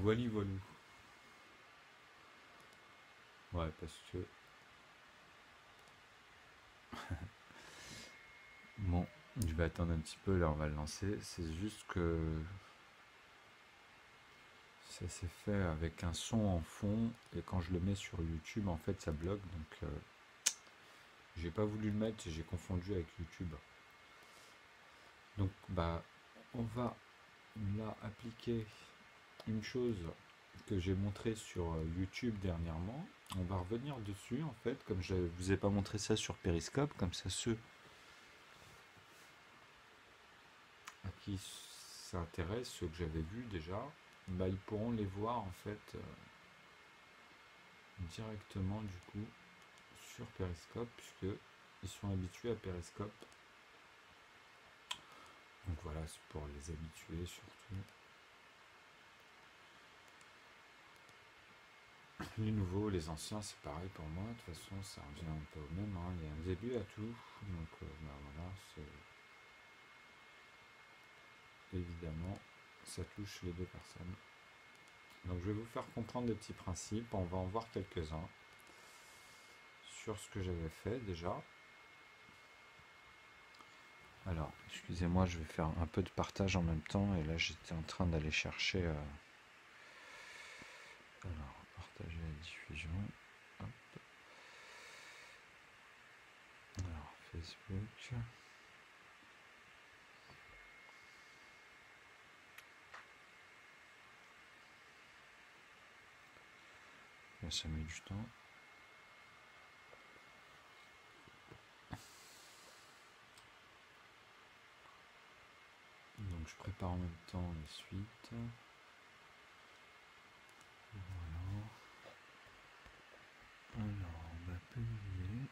Voilà, voilà. Ouais, parce que... Bon, je vais attendre un petit peu, là on va le lancer. C'est juste que ça s'est fait avec un son en fond, et quand je le mets sur YouTube, en fait ça bloque, donc j'ai pas voulu le mettre, j'ai confondu avec YouTube. Donc bah, on va là appliquer une chose que j'ai montré sur YouTube dernièrement. On va revenir dessus en fait, comme je vous ai pas montré ça sur Periscope, comme ça ceux à qui ça intéresse, ceux que j'avais vus déjà, bah, ils pourront les voir en fait directement du coup sur Periscope, puisque ils sont habitués à Periscope. Donc voilà, c'est pour les habituer surtout. Les nouveaux, les anciens, c'est pareil pour moi. De toute façon, ça revient un peu au même, hein. Il y a un début à tout. Donc bah, voilà, évidemment, ça touche les deux personnes. Donc je vais vous faire comprendre des petits principes. On va en voir quelques-uns sur ce que j'avais fait déjà. Alors, excusez-moi, je vais faire un peu de partage en même temps. Et là, j'étais en train d'aller chercher... Alors, partager la diffusion. Hop. Alors, Facebook. Là, ça met du temps. Donc, je prépare en même temps les suites. Voilà. Alors, on va publier.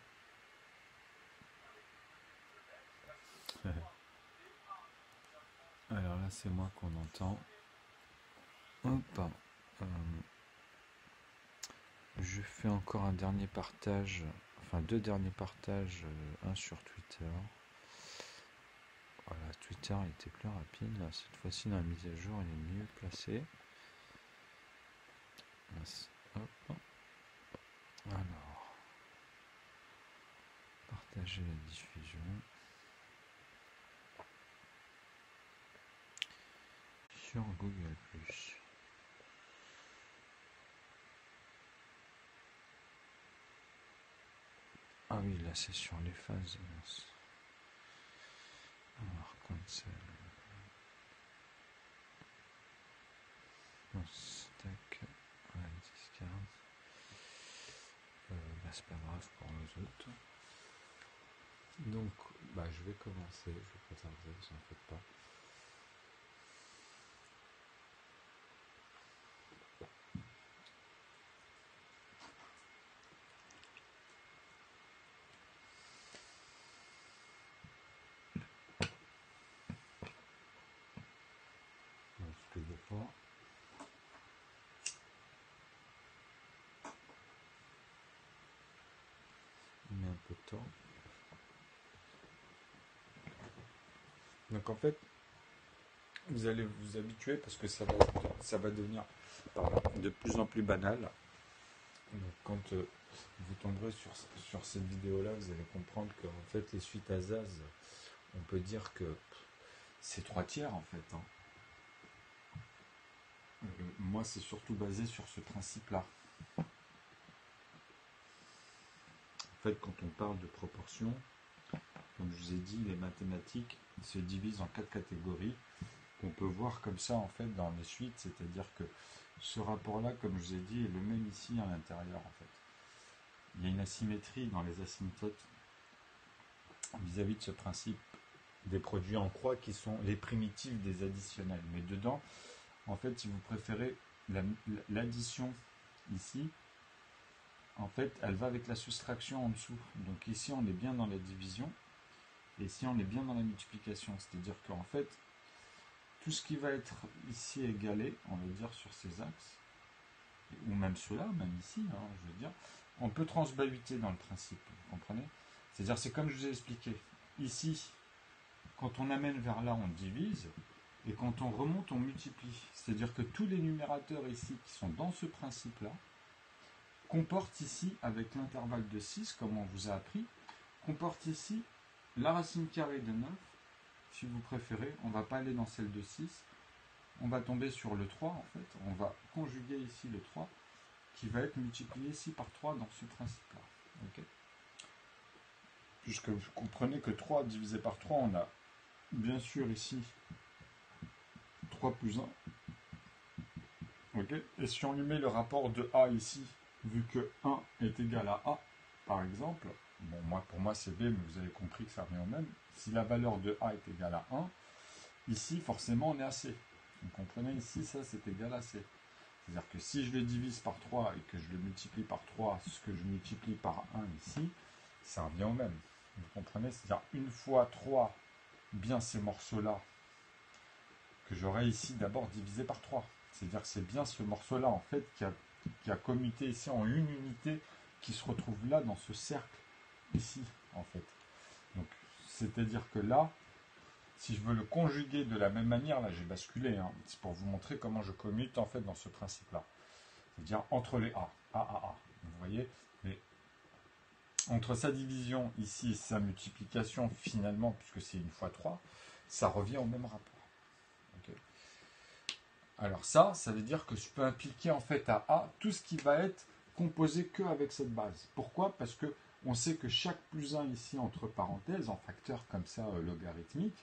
Alors là, c'est moi qu'on entend. Hop. Je fais encore un dernier partage, enfin deux derniers partages, un sur Twitter. Voilà, Twitter était plus rapide. Là, cette fois-ci, dans la mise à jour, elle est mieux placée. Hop. Alors, partager la diffusion. Sur Google+. Ah oui, là c'est sur les phases. Alors, cancel. Tac. Ouais, discard. Bah, c'est pas grave pour les autres. Donc, bah, je vais commencer. Je vais pas tarder, vous en faites pas. Ce que je vais faire. Il met un peu de temps. Donc en fait, vous allez vous habituer parce que ça va devenir de plus en plus banal. Donc quand vous tomberez sur cette vidéo-là, vous allez comprendre qu'en fait les suites à Zaz, on peut dire que c'est 3/3 en fait, hein. Moi, c'est surtout basé sur ce principe-là. En fait, quand on parle de proportion, comme je vous ai dit, les mathématiques se divisent en 4 catégories. On peut voir comme ça en fait dans les suites, c'est-à-dire que ce rapport-là, comme je vous ai dit, est le même ici à l'intérieur en fait. Il y a une asymétrie dans les asymptotes vis-à-vis de ce principe des produits en croix qui sont les primitives des additionnels. Mais dedans, en fait, si vous préférez l'addition ici, en fait, elle va avec la soustraction en dessous. Donc ici, on est bien dans la division, et ici, on est bien dans la multiplication. C'est-à-dire qu'en fait, tout ce qui va être ici égalé, on va dire sur ces axes, ou même ceux-là, même ici, hein, je veux dire, on peut transbahuter dans le principe, vous comprenez? C'est-à-dire, c'est comme je vous ai expliqué. Ici, quand on amène vers là, on divise, Et quand on remonte, on multiplie. C'est-à-dire que tous les numérateurs ici qui sont dans ce principe-là comportent ici, avec l'intervalle de 6, comme on vous a appris, comportent ici la racine carrée de 9. Si vous préférez, on ne va pas aller dans celle de 6. On va tomber sur le 3, en fait. On va conjuguer ici le 3, qui va être multiplié ici par 3 dans ce principe-là. Okay, puisque vous comprenez que 3 divisé par 3, on a bien sûr ici 3 plus 1. Okay, et si on lui met le rapport de A ici, vu que 1 est égal à A, par exemple, bon, pour moi c'est B, mais vous avez compris que ça revient au même. Si la valeur de A est égale à 1, ici forcément on est à C. Vous comprenez, ici ça c'est égal à C. C'est-à-dire que si je le divise par 3 et que je le multiplie par 3, ce que je multiplie par 1 ici, ça revient au même. Vous comprenez, c'est-à-dire une fois 3, bien ces morceaux-là, que j'aurai ici d'abord divisé par 3. C'est-à-dire que c'est bien ce morceau-là, en fait, qui a commuté ici en une unité, qui se retrouve là, dans ce cercle, ici, en fait. Donc, c'est-à-dire que là, si je veux le conjuguer de la même manière, là, j'ai basculé, hein, c'est pour vous montrer comment je commute, en fait, dans ce principe-là. C'est-à-dire entre les A. Vous voyez, mais entre sa division ici et sa multiplication, finalement, puisque c'est une fois 3, ça revient au même rapport. Okay. Alors ça veut dire que je peux impliquer en fait à A tout ce qui va être composé qu'avec cette base. Pourquoi? Parce que on sait que chaque plus 1 ici, entre parenthèses, en facteur comme ça logarithmique,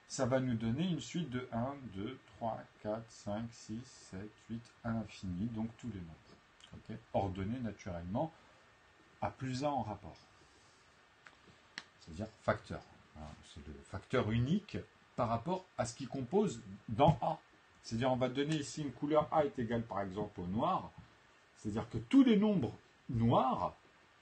ça va nous donner une suite de 1, 2, 3, 4, 5, 6, 7, 8, à l'infini, donc tous les nombres. Okay, ordonnés naturellement à plus 1 en rapport. C'est-à-dire facteur. C'est le facteur unique par rapport à ce qui compose dans A. C'est-à-dire on va donner ici une couleur A est égale par exemple au noir. C'est-à-dire que tous les nombres noirs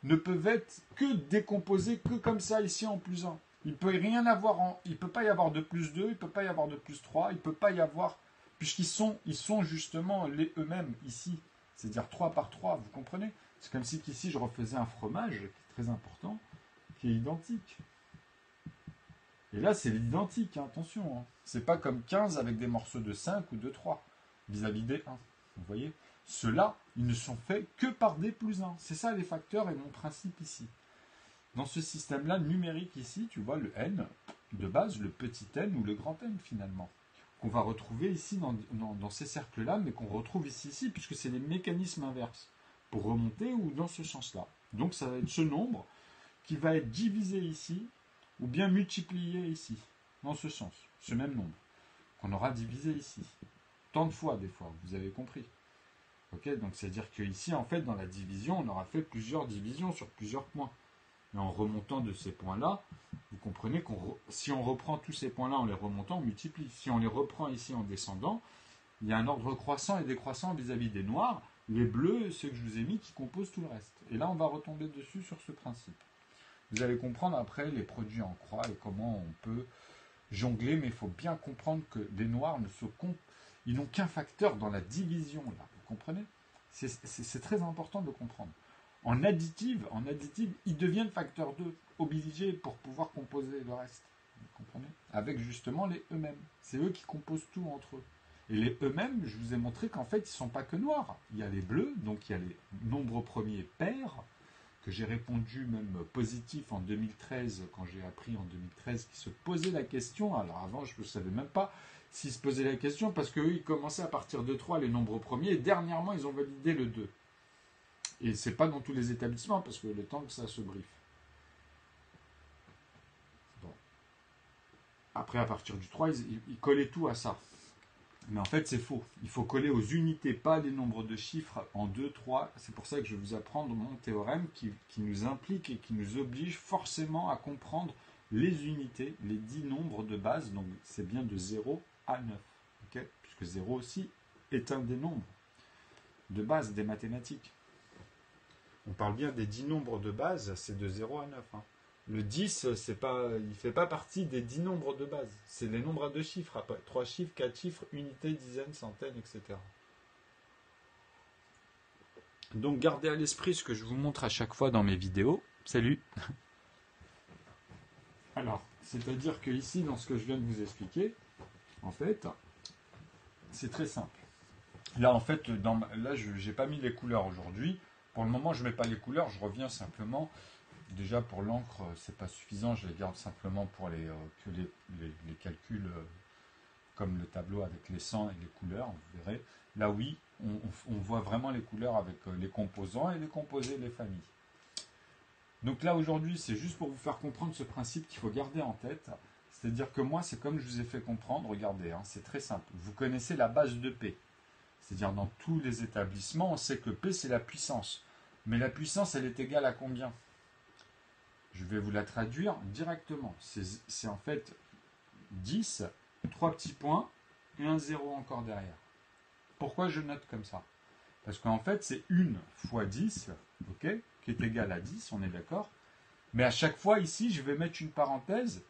ne peuvent être que décomposés que comme ça ici en plus 1. Il ne peut rien avoir il peut pas y avoir de plus 2, il ne peut pas y avoir de plus 3, il ne peut pas y avoir, puisqu'ils sont justement eux-mêmes ici. C'est-à-dire 3 par 3, vous comprenez? C'est comme si ici je refaisais un fromage, qui est très important, qui est identique. Et là, c'est l'identique, hein, attention. Hein. C'est pas comme 15 avec des morceaux de 5 ou de 3 vis-à-vis des 1. Vous voyez? Ceux-là, ils ne sont faits que par des plus 1. C'est ça les facteurs et mon principe ici. Dans ce système-là, numérique ici, tu vois le n de base, le petit n ou le grand n finalement, qu'on va retrouver ici dans ces cercles-là, mais qu'on retrouve ici, puisque c'est les mécanismes inverses, pour remonter ou dans ce sens-là. Donc ça va être ce nombre qui va être divisé ici, ou bien multiplié ici, dans ce sens, ce même nombre, qu'on aura divisé ici. Tant de fois, des fois, vous avez compris. Okay, donc c'est-à-dire qu'ici, en fait, dans la division, on aura fait plusieurs divisions sur plusieurs points. Et en remontant de ces points-là, vous comprenez si on reprend tous ces points-là en les remontant, on multiplie. Si on les reprend ici en descendant, il y a un ordre croissant et décroissant vis-à-vis des noirs, les bleus, ceux que je vous ai mis, qui composent tout le reste. Et là, on va retomber dessus sur ce principe. Vous allez comprendre après les produits en croix et comment on peut jongler, mais il faut bien comprendre que les noirs ils n'ont qu'un facteur dans la division, là. Vous comprenez? C'est très important de le comprendre. En additive, ils deviennent facteur 2, obligés pour pouvoir composer le reste. Vous comprenez? Avec justement les eux-mêmes. C'est eux qui composent tout entre eux. Et les eux-mêmes, je vous ai montré qu'en fait, ils ne sont pas que noirs. Il y a les bleus, donc il y a les nombres premiers pairs, que j'ai répondu même positif en 2013, quand j'ai appris en 2013 qu'ils se posaient la question. Alors avant, je ne savais même pas s'ils se posaient la question, parce qu'eux, ils commençaient à partir de 3, les nombres premiers, et dernièrement, ils ont validé le 2. Et ce n'est pas dans tous les établissements, parce que le temps que ça se briefe. Bon. Après, à partir du 3, ils collaient tout à ça. Mais en fait, c'est faux. Il faut coller aux unités, pas les nombres de chiffres en 2, 3. C'est pour ça que je vais vous apprendre mon théorème qui nous implique et qui nous oblige forcément à comprendre les unités, les 10 nombres de base. Donc, c'est bien de 0 à 9. Okay, puisque 0 aussi est un des nombres de base des mathématiques. On parle bien des 10 nombres de base, c'est de 0 à 9. Hein. Le 10, il ne fait pas partie des 10 nombres de base. C'est les nombres à 2 chiffres, après 3 chiffres, 4 chiffres, unités, dizaines, centaines, etc. Donc gardez à l'esprit ce que je vous montre à chaque fois dans mes vidéos. Salut. Alors, c'est-à-dire que ici, dans ce que je viens de vous expliquer, en fait, c'est très simple. Là, en fait, là, je n'ai pas mis les couleurs aujourd'hui. Pour le moment, je ne mets pas les couleurs. Je reviens simplement. Déjà, pour l'encre, c'est pas suffisant. Je les garde simplement pour les calculs, comme le tableau avec les 100 et les couleurs. Vous verrez. Là, oui, on voit vraiment les couleurs avec les composants et les composés, les familles. Donc là, aujourd'hui, c'est juste pour vous faire comprendre ce principe qu'il faut garder en tête. C'est-à-dire que moi, c'est comme je vous ai fait comprendre. Regardez, hein, c'est très simple. Vous connaissez la base de P. C'est-à-dire dans tous les établissements, on sait que P, c'est la puissance. Mais la puissance, elle est égale à combien? Je vais vous la traduire directement. C'est en fait 10, 3 petits points et un 0 encore derrière. Pourquoi je note comme ça? Parce qu'en fait, c'est 1 fois 10, ok, qui est égal à 10, on est d'accord. Mais à chaque fois, ici, je vais mettre une parenthèse,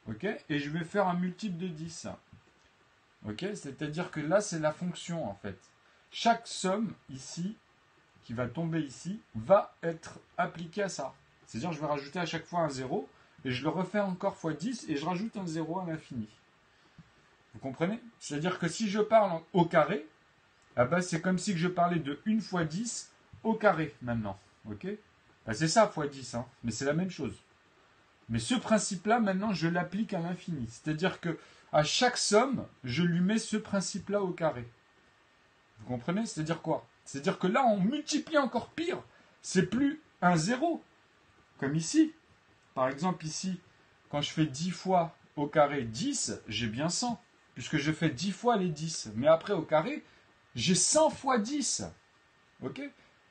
ok, et je vais faire un multiple de 10. Ok, c'est-à-dire que là, c'est la fonction, en fait. Chaque somme, ici, qui va tomber ici, va être appliquée à ça. C'est-à-dire que je vais rajouter à chaque fois un 0, et je le refais encore fois 10, et je rajoute un 0 à l'infini. Vous comprenez? C'est-à-dire que si je parle au carré, ah ben c'est comme si je parlais de 1 fois 10 au carré, maintenant. Ok, ben c'est ça, fois 10, hein, mais c'est la même chose. Mais ce principe-là, maintenant, je l'applique à l'infini. C'est-à-dire que à chaque somme, je lui mets ce principe-là au carré. Vous comprenez? C'est-à-dire quoi? C'est-à-dire que là, on multiplie encore pire. C'est plus un 0, comme ici. Par exemple, ici, quand je fais 10 fois au carré 10, j'ai bien 100, puisque je fais 10 fois les 10. Mais après, au carré, j'ai 100 fois 10. Ok?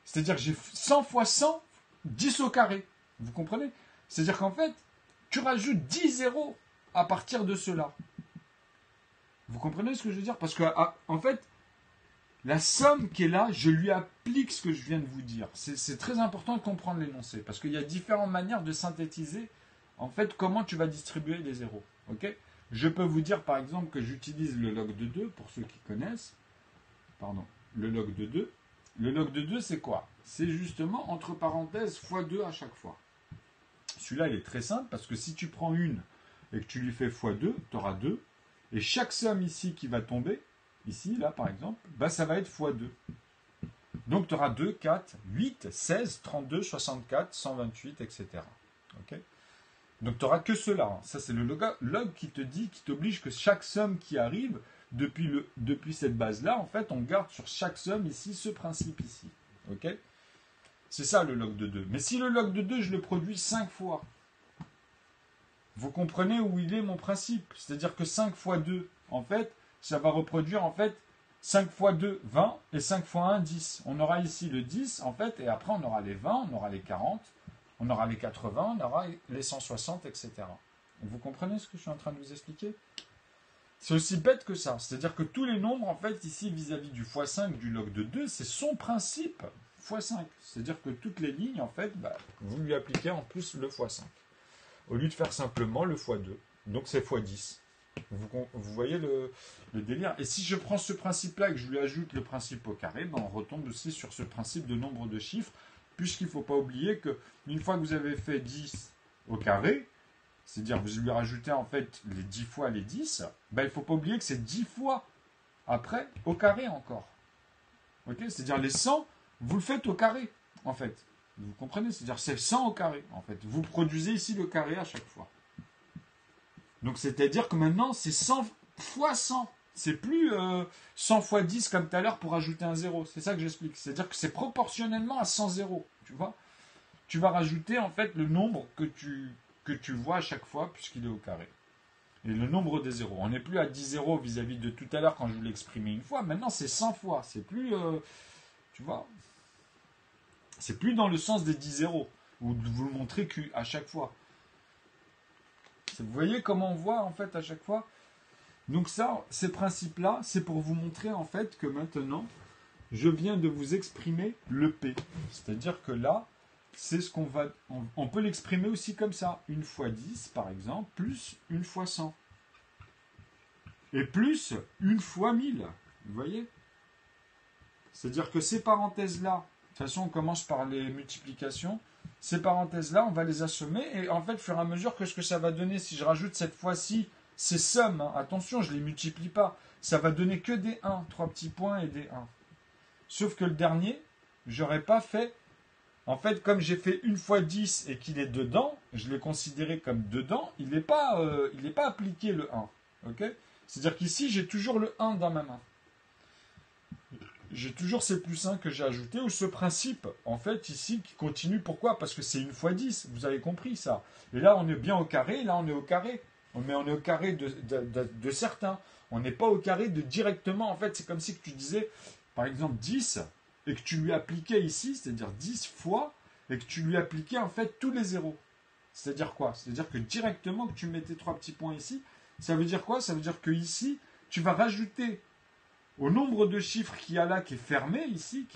C'est-à-dire que j'ai 100 fois 100, 10 au carré. Vous comprenez? C'est-à-dire qu'en fait, tu rajoutes 10 zéros à partir de cela. Vous comprenez ce que je veux dire? Parce que, en fait, la somme qui est là, je lui applique ce que je viens de vous dire. C'est très important de comprendre l'énoncé, parce qu'il y a différentes manières de synthétiser, en fait, comment tu vas distribuer les zéros. Ok? Je peux vous dire, par exemple, que j'utilise le log de 2, pour ceux qui connaissent. Pardon, le log de 2. Le log de 2, c'est quoi? C'est justement, entre parenthèses, fois 2 à chaque fois. Celui-là, il est très simple, parce que si tu prends une et que tu lui fais fois 2, tu auras 2. Et chaque somme ici qui va tomber, ici, là, par exemple, bah, ça va être fois 2. Donc, tu auras 2, 4, 8, 16, 32, 64, 128, etc. Okay, donc, tu n'auras que cela. Hein. Ça, c'est le log qui te dit, qui t'oblige que chaque somme qui arrive, depuis cette base-là, en fait, on garde sur chaque somme ici ce principe ici. Ok, c'est ça le log de 2. Mais si le log de 2, je le produis 5 fois, vous comprenez où il est mon principe? C'est-à-dire que 5 fois 2, en fait, ça va reproduire, en fait, 5 fois 2, 20, et 5 fois 1, 10. On aura ici le 10, en fait, et après on aura les 20, on aura les 40, on aura les 80, on aura les 160, etc. Vous comprenez ce que je suis en train de vous expliquer? C'est aussi bête que ça. C'est-à-dire que tous les nombres, en fait, ici, vis-à-vis du x5 du log de 2, c'est son principe x5. C'est-à-dire que toutes les lignes, en fait, bah, vous lui appliquez en plus le x5. Au lieu de faire simplement le x2. Donc c'est x10. Vous voyez le délire. Et si je prends ce principe-là et que je lui ajoute le principe au carré, ben on retombe aussi sur ce principe de nombre de chiffres, puisqu'il ne faut pas oublier qu'une fois que vous avez fait 10 au carré, c'est-à-dire que vous lui rajoutez en fait les 10 fois les 10, ben il ne faut pas oublier que c'est 10 fois après au carré encore. Okay, c'est-à-dire les 100, vous le faites au carré, en fait. Vous comprenez? C'est-à-dire c'est 100 au carré, en fait. Vous produisez ici le carré à chaque fois. Donc c'est-à-dire que maintenant, c'est 100 fois 100. C'est plus 100 fois 10 comme tout à l'heure pour ajouter un 0. C'est ça que j'explique. C'est-à-dire que c'est proportionnellement à 100 zéros. Tu vois? Tu vas rajouter, en fait, le nombre que tu vois à chaque fois, puisqu'il est au carré. Et le nombre des zéros. On n'est plus à 10 zéros vis-à-vis de tout à l'heure quand je vous l'ai exprimé une fois. Maintenant, c'est 100 fois. C'est plus... tu vois? C'est plus dans le sens des 10 zéros, ou de vous le montrer qu'à chaque fois. Vous voyez comment on voit, en fait, à chaque fois? Donc ça, ces principes-là, c'est pour vous montrer, en fait, que maintenant, je viens de vous exprimer le P. C'est-à-dire que là, c'est ce qu'on va... On peut l'exprimer aussi comme ça. 1 fois 10, par exemple, plus 1 fois 100. Et plus 1 fois 1000. Vous voyez? C'est-à-dire que ces parenthèses-là, de toute façon, on commence par les multiplications. Ces parenthèses-là, on va les assommer. Et en fait, au fur et à mesure que ce que ça va donner, si je rajoute cette fois-ci C'est somme, hein. Attention, je ne les multiplie pas. Ça va donner que des 1, 3 petits points et des 1. Sauf que le dernier, j'aurais pas fait. En fait, comme j'ai fait une fois 10 et qu'il est dedans, je l'ai considéré comme dedans, il n'est pas appliqué le 1. Okay, c'est-à-dire qu'ici, j'ai toujours le 1 dans ma main. J'ai toujours ces plus 1 que j'ai ajouté, ou ce principe, en fait, ici, qui continue. Pourquoi? Parce que c'est une fois 10, vous avez compris ça. Et là, on est bien au carré, là, on est au carré. Mais on est au carré de certains. On n'est pas au carré de directement. En fait, c'est comme si que tu disais, par exemple, 10, et que tu lui appliquais ici, c'est-à-dire 10 fois, et que tu lui appliquais, en fait, tous les zéros. C'est-à-dire quoi? C'est-à-dire que directement, que tu mettais 3 petits points ici, ça veut dire quoi? Ça veut dire que ici, tu vas rajouter au nombre de chiffres qu'il y a là, qui est fermé ici,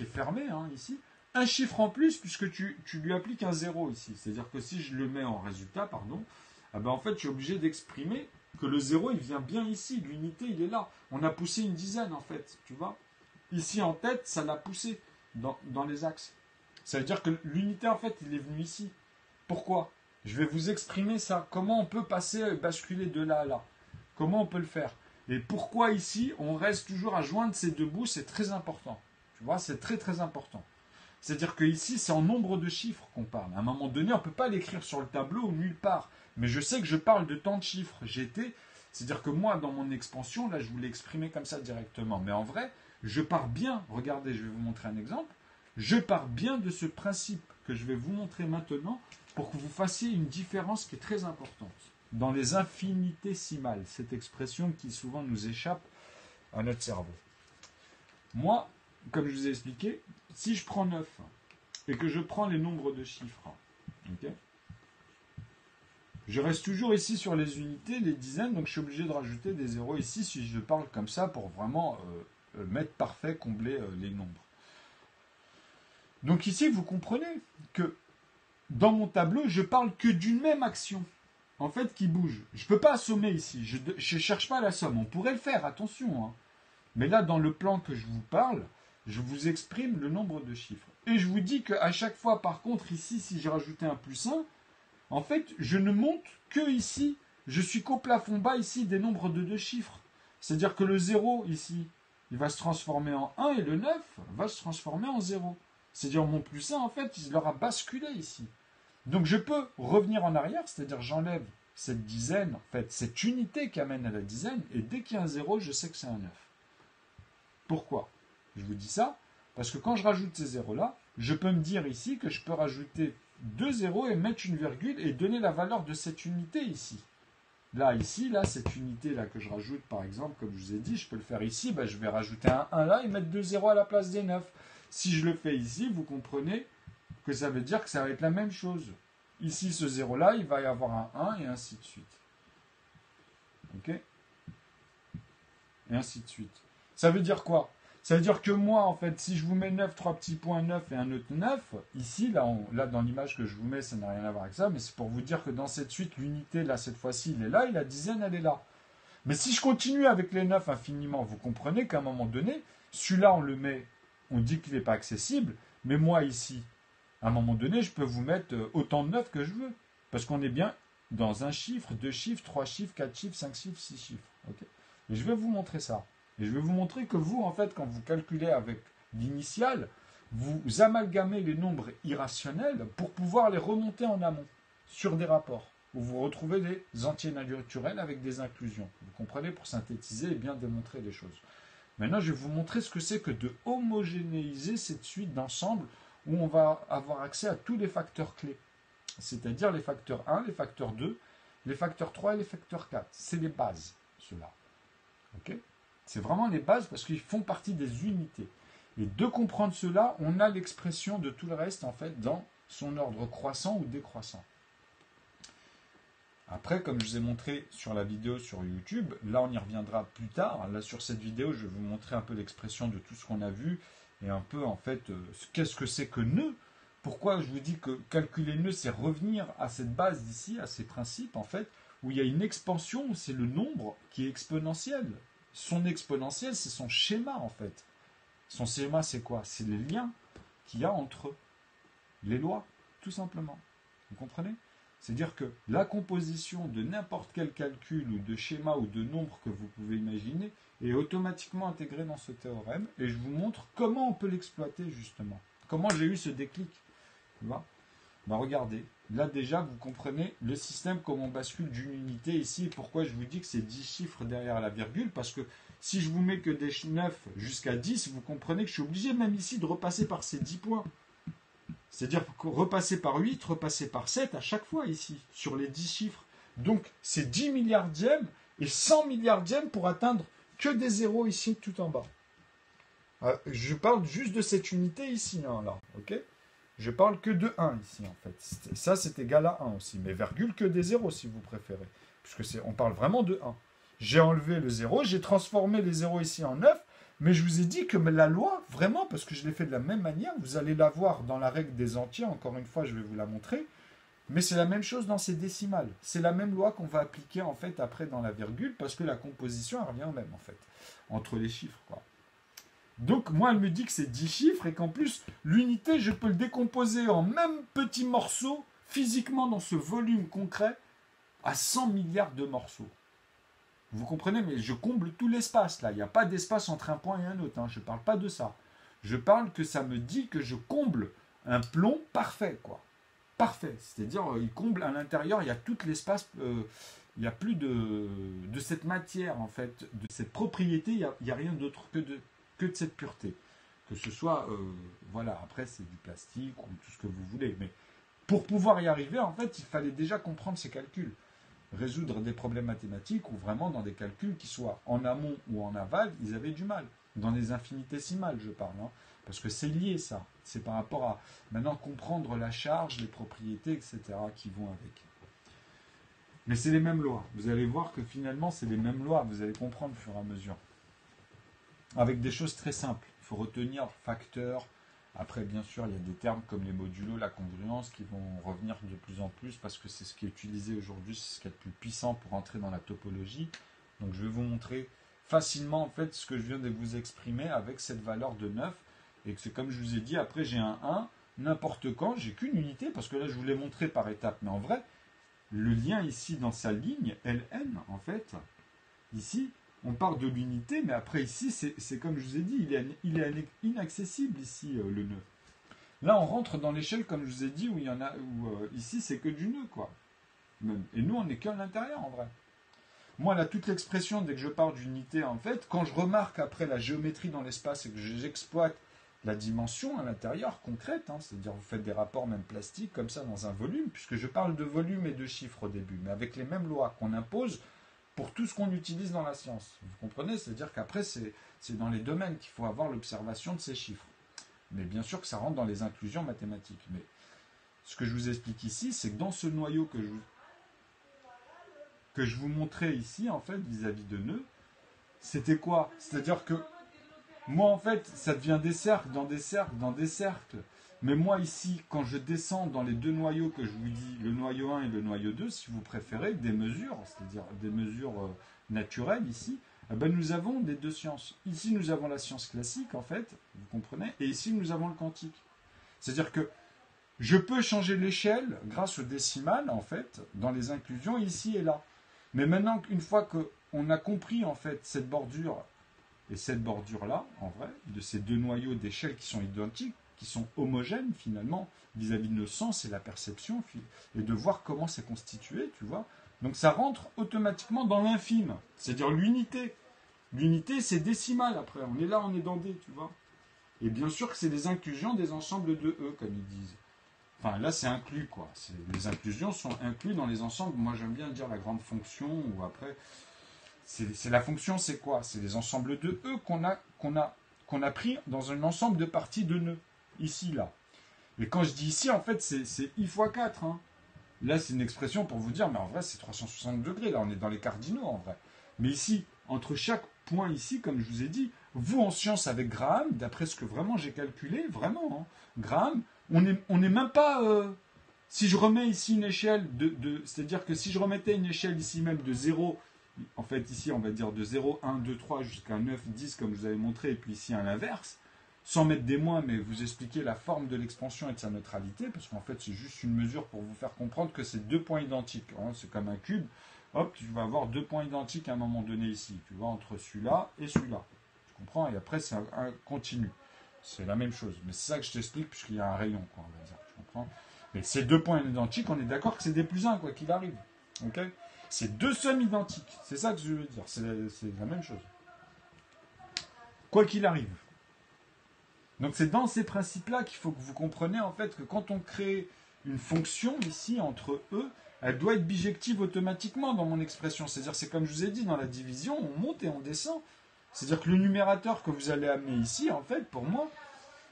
ici, un chiffre en plus, puisque tu lui appliques un 0 ici. C'est-à-dire que si je le mets en résultat, eh ben en fait, je suis obligé d'exprimer que le 0, il vient bien ici. L'unité, il est là. On a poussé une dizaine, en fait, tu vois. Ici, en tête, ça l'a poussé dans les axes. Ça veut dire que l'unité, en fait, il est venu ici. Pourquoi? Je vais vous exprimer ça. Comment on peut basculer de là à là? Comment on peut le faire? Et pourquoi ici, on reste toujours à joindre ces deux bouts, c'est très important. Tu vois, c'est très très important. C'est-à-dire que ici, c'est en nombre de chiffres qu'on parle. À un moment donné, on ne peut pas l'écrire sur le tableau ou nulle part. Mais je sais que je parle de tant de chiffres. C'est-à-dire que moi, dans mon expansion, là, je vous l'ai exprimé comme ça directement. Mais en vrai, je pars bien. Regardez, je vais vous montrer un exemple. Je pars bien de ce principe que je vais vous montrer maintenant pour que vous fassiez une différence qui est très importante. Dans les infinitésimales, cette expression qui souvent nous échappe à notre cerveau. Moi, comme je vous ai expliqué, si je prends 9 et que je prends les nombres de chiffres, okay, je reste toujours ici sur les unités, les dizaines, donc je suis obligé de rajouter des zéros ici si je parle comme ça pour vraiment mettre parfait, combler les nombres. Donc ici, vous comprenez que dans mon tableau, je parle que d'une même action. En fait, qui bouge. Je ne peux pas assommer ici. Je ne cherche pas la somme. On pourrait le faire, attention. Hein. Mais là, dans le plan que je vous parle, je vous exprime le nombre de chiffres. Et je vous dis qu'à chaque fois, par contre, ici, si j'ai rajouté un plus 1, en fait, je ne monte que ici. Je suis qu'au plafond bas ici des nombres de deux chiffres. C'est-à-dire que le 0 ici, il va se transformer en 1 et le 9 va se transformer en 0. C'est-à-dire mon plus 1, en fait, il aura basculé ici. Donc je peux revenir en arrière, c'est-à-dire j'enlève cette dizaine, en fait, cette unité qui amène à la dizaine, et dès qu'il y a un 0, je sais que c'est un 9. Pourquoi? Je vous dis ça, parce que quand je rajoute ces zéros-là, je peux me dire ici que je peux rajouter 2 zéros et mettre une virgule et donner la valeur de cette unité ici. Là, ici, là, cette unité-là que je rajoute, par exemple, comme je vous ai dit, je peux le faire ici, ben, je vais rajouter un 1 là et mettre 2 zéros à la place des 9. Si je le fais ici, vous comprenez que ça veut dire que ça va être la même chose. Ici, ce 0-là, il va y avoir un 1 et ainsi de suite. Ok? Et ainsi de suite. Ça veut dire quoi? Ça veut dire que moi, en fait, si je vous mets 9, 3 petits points 9 et un autre 9, ici, là dans l'image que je vous mets, ça n'a rien à voir avec ça, mais c'est pour vous dire que dans cette suite, l'unité, là, cette fois-ci, il est là, et la dizaine, elle est là. Mais si je continue avec les 9 infiniment, vous comprenez qu'à un moment donné, celui-là, on le met, on dit qu'il n'est pas accessible, mais moi, ici, à un moment donné, je peux vous mettre autant de 9 que je veux. Parce qu'on est bien dans un chiffre, 2 chiffres, 3 chiffres, 4 chiffres, 5 chiffres, 6 chiffres. Okay, et je vais vous montrer ça. Et je vais vous montrer que vous, en fait, quand vous calculez avec l'initiale, vous amalgamez les nombres irrationnels pour pouvoir les remonter en amont sur des rapports, où vous retrouvez des entiers naturels avec des inclusions. Vous comprenez, pour synthétiser et bien démontrer les choses. Maintenant, je vais vous montrer ce que c'est que de homogénéiser cette suite d'ensemble où on va avoir accès à tous les facteurs clés. C'est-à-dire les facteurs 1, les facteurs 2, les facteurs 3 et les facteurs 4. C'est les bases, ceux-là. Okay, c'est vraiment les bases parce qu'ils font partie des unités. Et de comprendre cela, on a l'expression de tout le reste, en fait, dans son ordre croissant ou décroissant. Après, comme je vous ai montré sur la vidéo sur YouTube, là on y reviendra plus tard. Là sur cette vidéo, je vais vous montrer un peu l'expression de tout ce qu'on a vu et un peu en fait, qu'est-ce que c'est que nœud. Pourquoi je vous dis que calculer nœud, c'est revenir à cette base d'ici, à ces principes en fait, où il y a une expansion, c'est le nombre qui est exponentiel. Son exponentiel, c'est son schéma en fait. Son schéma, c'est quoi? C'est les liens qu'il y a entre les lois, tout simplement. Vous comprenez? C'est-à-dire que la composition de n'importe quel calcul ou de schéma ou de nombre que vous pouvez imaginer est automatiquement intégrée dans ce théorème et je vous montre comment on peut l'exploiter justement. Comment j'ai eu ce déclic. Tu vois? Ben regardez, là déjà vous comprenez le système, comment on bascule d'une unité ici et pourquoi je vous dis que c'est 10 chiffres derrière la virgule, parce que si je vous mets que des 9 jusqu'à 10, vous comprenez que je suis obligé même ici de repasser par ces 10 points. C'est-à-dire repasser par 8, repasser par 7 à chaque fois ici, sur les 10 chiffres. Donc c'est 10 milliardièmes et 100 milliardièmes pour atteindre que des zéros ici tout en bas. Je parle juste de cette unité ici, hein, là, ok? Je parle que de 1 ici, en fait. Ça, c'est égal à 1 aussi, mais virgule que des zéros, si vous préférez. Puisque on parle vraiment de 1. J'ai enlevé le 0, j'ai transformé les zéros ici en 9, mais je vous ai dit que la loi, vraiment, parce que je l'ai fait de la même manière, vous allez la voir dans la règle des entiers, encore une fois, je vais vous la montrer, mais c'est la même chose dans ces décimales. C'est la même loi qu'on va appliquer, en fait, après dans la virgule, parce que la composition, elle revient au même, en fait, entre les chiffres, quoi. Donc, moi, elle me dit que c'est 10 chiffres et qu'en plus, l'unité, je peux le décomposer en même petits morceaux, physiquement dans ce volume concret, à 100 milliards de morceaux. Vous comprenez? Mais je comble tout l'espace, là. Il n'y a pas d'espace entre un point et un autre. Hein. Je ne parle pas de ça. Je parle que ça me dit que je comble un plomb parfait, quoi. Parfait. C'est-à-dire, il comble à l'intérieur, il y a tout l'espace... il n'y a plus de cette matière, en fait, de cette propriété, il n'y a rien d'autre que de cette pureté. Que ce soit, voilà, après c'est du plastique ou tout ce que vous voulez. Mais pour pouvoir y arriver, en fait, il fallait déjà comprendre ces calculs. Résoudre des problèmes mathématiques ou vraiment dans des calculs qui soient en amont ou en aval, ils avaient du mal. Dans les infinitésimales, je parle. Hein, parce que c'est lié, ça. C'est par rapport à, maintenant, comprendre la charge, les propriétés, etc. qui vont avec. Mais c'est les mêmes lois. Vous allez voir que finalement, c'est les mêmes lois. Vous allez comprendre au fur et à mesure. Avec des choses très simples. Il faut retenir facteur. Après, bien sûr, il y a des termes comme les modulos, la congruence qui vont revenir de plus en plus parce que c'est ce qui est utilisé aujourd'hui, c'est ce qui est le plus puissant pour entrer dans la topologie. Donc, je vais vous montrer facilement en fait ce que je viens de vous exprimer avec cette valeur de 9. Et que c'est comme je vous ai dit, après j'ai un 1, n'importe quand, j'ai qu'une unité parce que là je vous l'ai montré par étapes. Mais en vrai, le lien ici dans sa ligne, Ln, en fait, ici, on part de l'unité, mais après ici, c'est comme je vous ai dit, il est inaccessible ici, le nœud. Là, on rentre dans l'échelle, comme je vous ai dit, où il y en a, ici, c'est que du nœud, quoi. Même. Et nous, on n'est qu'à l'intérieur, en vrai. Moi, là, toute l'expression, dès que je parle d'unité, en fait, quand je remarque après la géométrie dans l'espace et que j'exploite la dimension à l'intérieur, concrète, hein, c'est-à-dire vous faites des rapports même plastiques, comme ça, dans un volume, puisque je parle de volume et de chiffres au début, mais avec les mêmes lois qu'on impose pour tout ce qu'on utilise dans la science. Vous comprenez? C'est-à-dire qu'après, c'est dans les domaines qu'il faut avoir l'observation de ces chiffres. Mais bien sûr que ça rentre dans les inclusions mathématiques. Mais ce que je vous explique ici, c'est que dans ce noyau que je vous montrais ici, en fait, vis-à-vis de nœuds, c'était quoi? C'est-à-dire que moi, en fait, ça devient des cercles, dans des cercles, dans des cercles. Mais moi, ici, quand je descends dans les deux noyaux que je vous dis, le noyau 1 et le noyau 2, si vous préférez, des mesures, c'est-à-dire des mesures naturelles ici, eh ben, nous avons des deux sciences. Ici, nous avons la science classique, en fait, vous comprenez, et ici, nous avons le quantique. C'est-à-dire que je peux changer l'échelle grâce au décimal, en fait, dans les inclusions, ici et là. Mais maintenant, une fois qu'on a compris, en fait, cette bordure et cette bordure-là, en vrai, de ces deux noyaux d'échelle qui sont identiques, qui sont homogènes finalement vis-à-vis de nos sens et la perception, et de voir comment c'est constitué, tu vois. Donc ça rentre automatiquement dans l'infime, c'est-à-dire l'unité. L'unité, c'est décimal après, on est là, on est dans D, tu vois. Et bien sûr que c'est des inclusions des ensembles de E, comme ils disent. Enfin, là, c'est inclus, quoi. Les inclusions sont incluses dans les ensembles. Moi, j'aime bien dire la grande fonction, ou après... C'est la fonction, c'est quoi? C'est les ensembles de E qu'on a pris dans un ensemble de parties de nœuds. Ici, là. Et quand je dis ici, en fait, c'est I fois 4. Hein. Là, c'est une expression pour vous dire, mais en vrai, c'est 360 degrés. Là, on est dans les cardinaux, en vrai. Mais ici, entre chaque point ici, comme je vous ai dit, vous, en science, avec Graham, d'après ce que vraiment j'ai calculé, vraiment, hein, Graham, on n'est même pas... si je remets ici une échelle c'est-à-dire que si je remettais une échelle ici même de 0... En fait, ici, on va dire de 0, 1, 2, 3 jusqu'à 9, 10, comme je vous avais montré, et puis ici, à l'inverse. sans mettre des moins, mais vous expliquer la forme de l'expansion et de sa neutralité, parce qu'en fait, c'est juste une mesure pour vous faire comprendre que c'est deux points identiques. Hein, c'est comme un cube. Hop, tu vas avoir deux points identiques à un moment donné ici. Tu vois, entre celui-là et celui-là. Tu comprends? Et après, c'est un continu. C'est la même chose. Mais c'est ça que je t'explique, puisqu'il y a un rayon, quoi, on va dire. Tu comprends? Mais ces deux points identiques, on est d'accord que c'est des plus 1, quoi qu'il arrive. Ok? C'est deux sommes identiques. C'est ça que je veux dire. C'est la même chose. Quoi qu'il arrive. Donc c'est dans ces principes-là qu'il faut que vous compreniez en fait que quand on crée une fonction ici entre eux, elle doit être bijective automatiquement dans mon expression. C'est-à-dire, c'est comme je vous ai dit, dans la division, on monte et on descend. C'est-à-dire que le numérateur que vous allez amener ici, en fait, pour moi,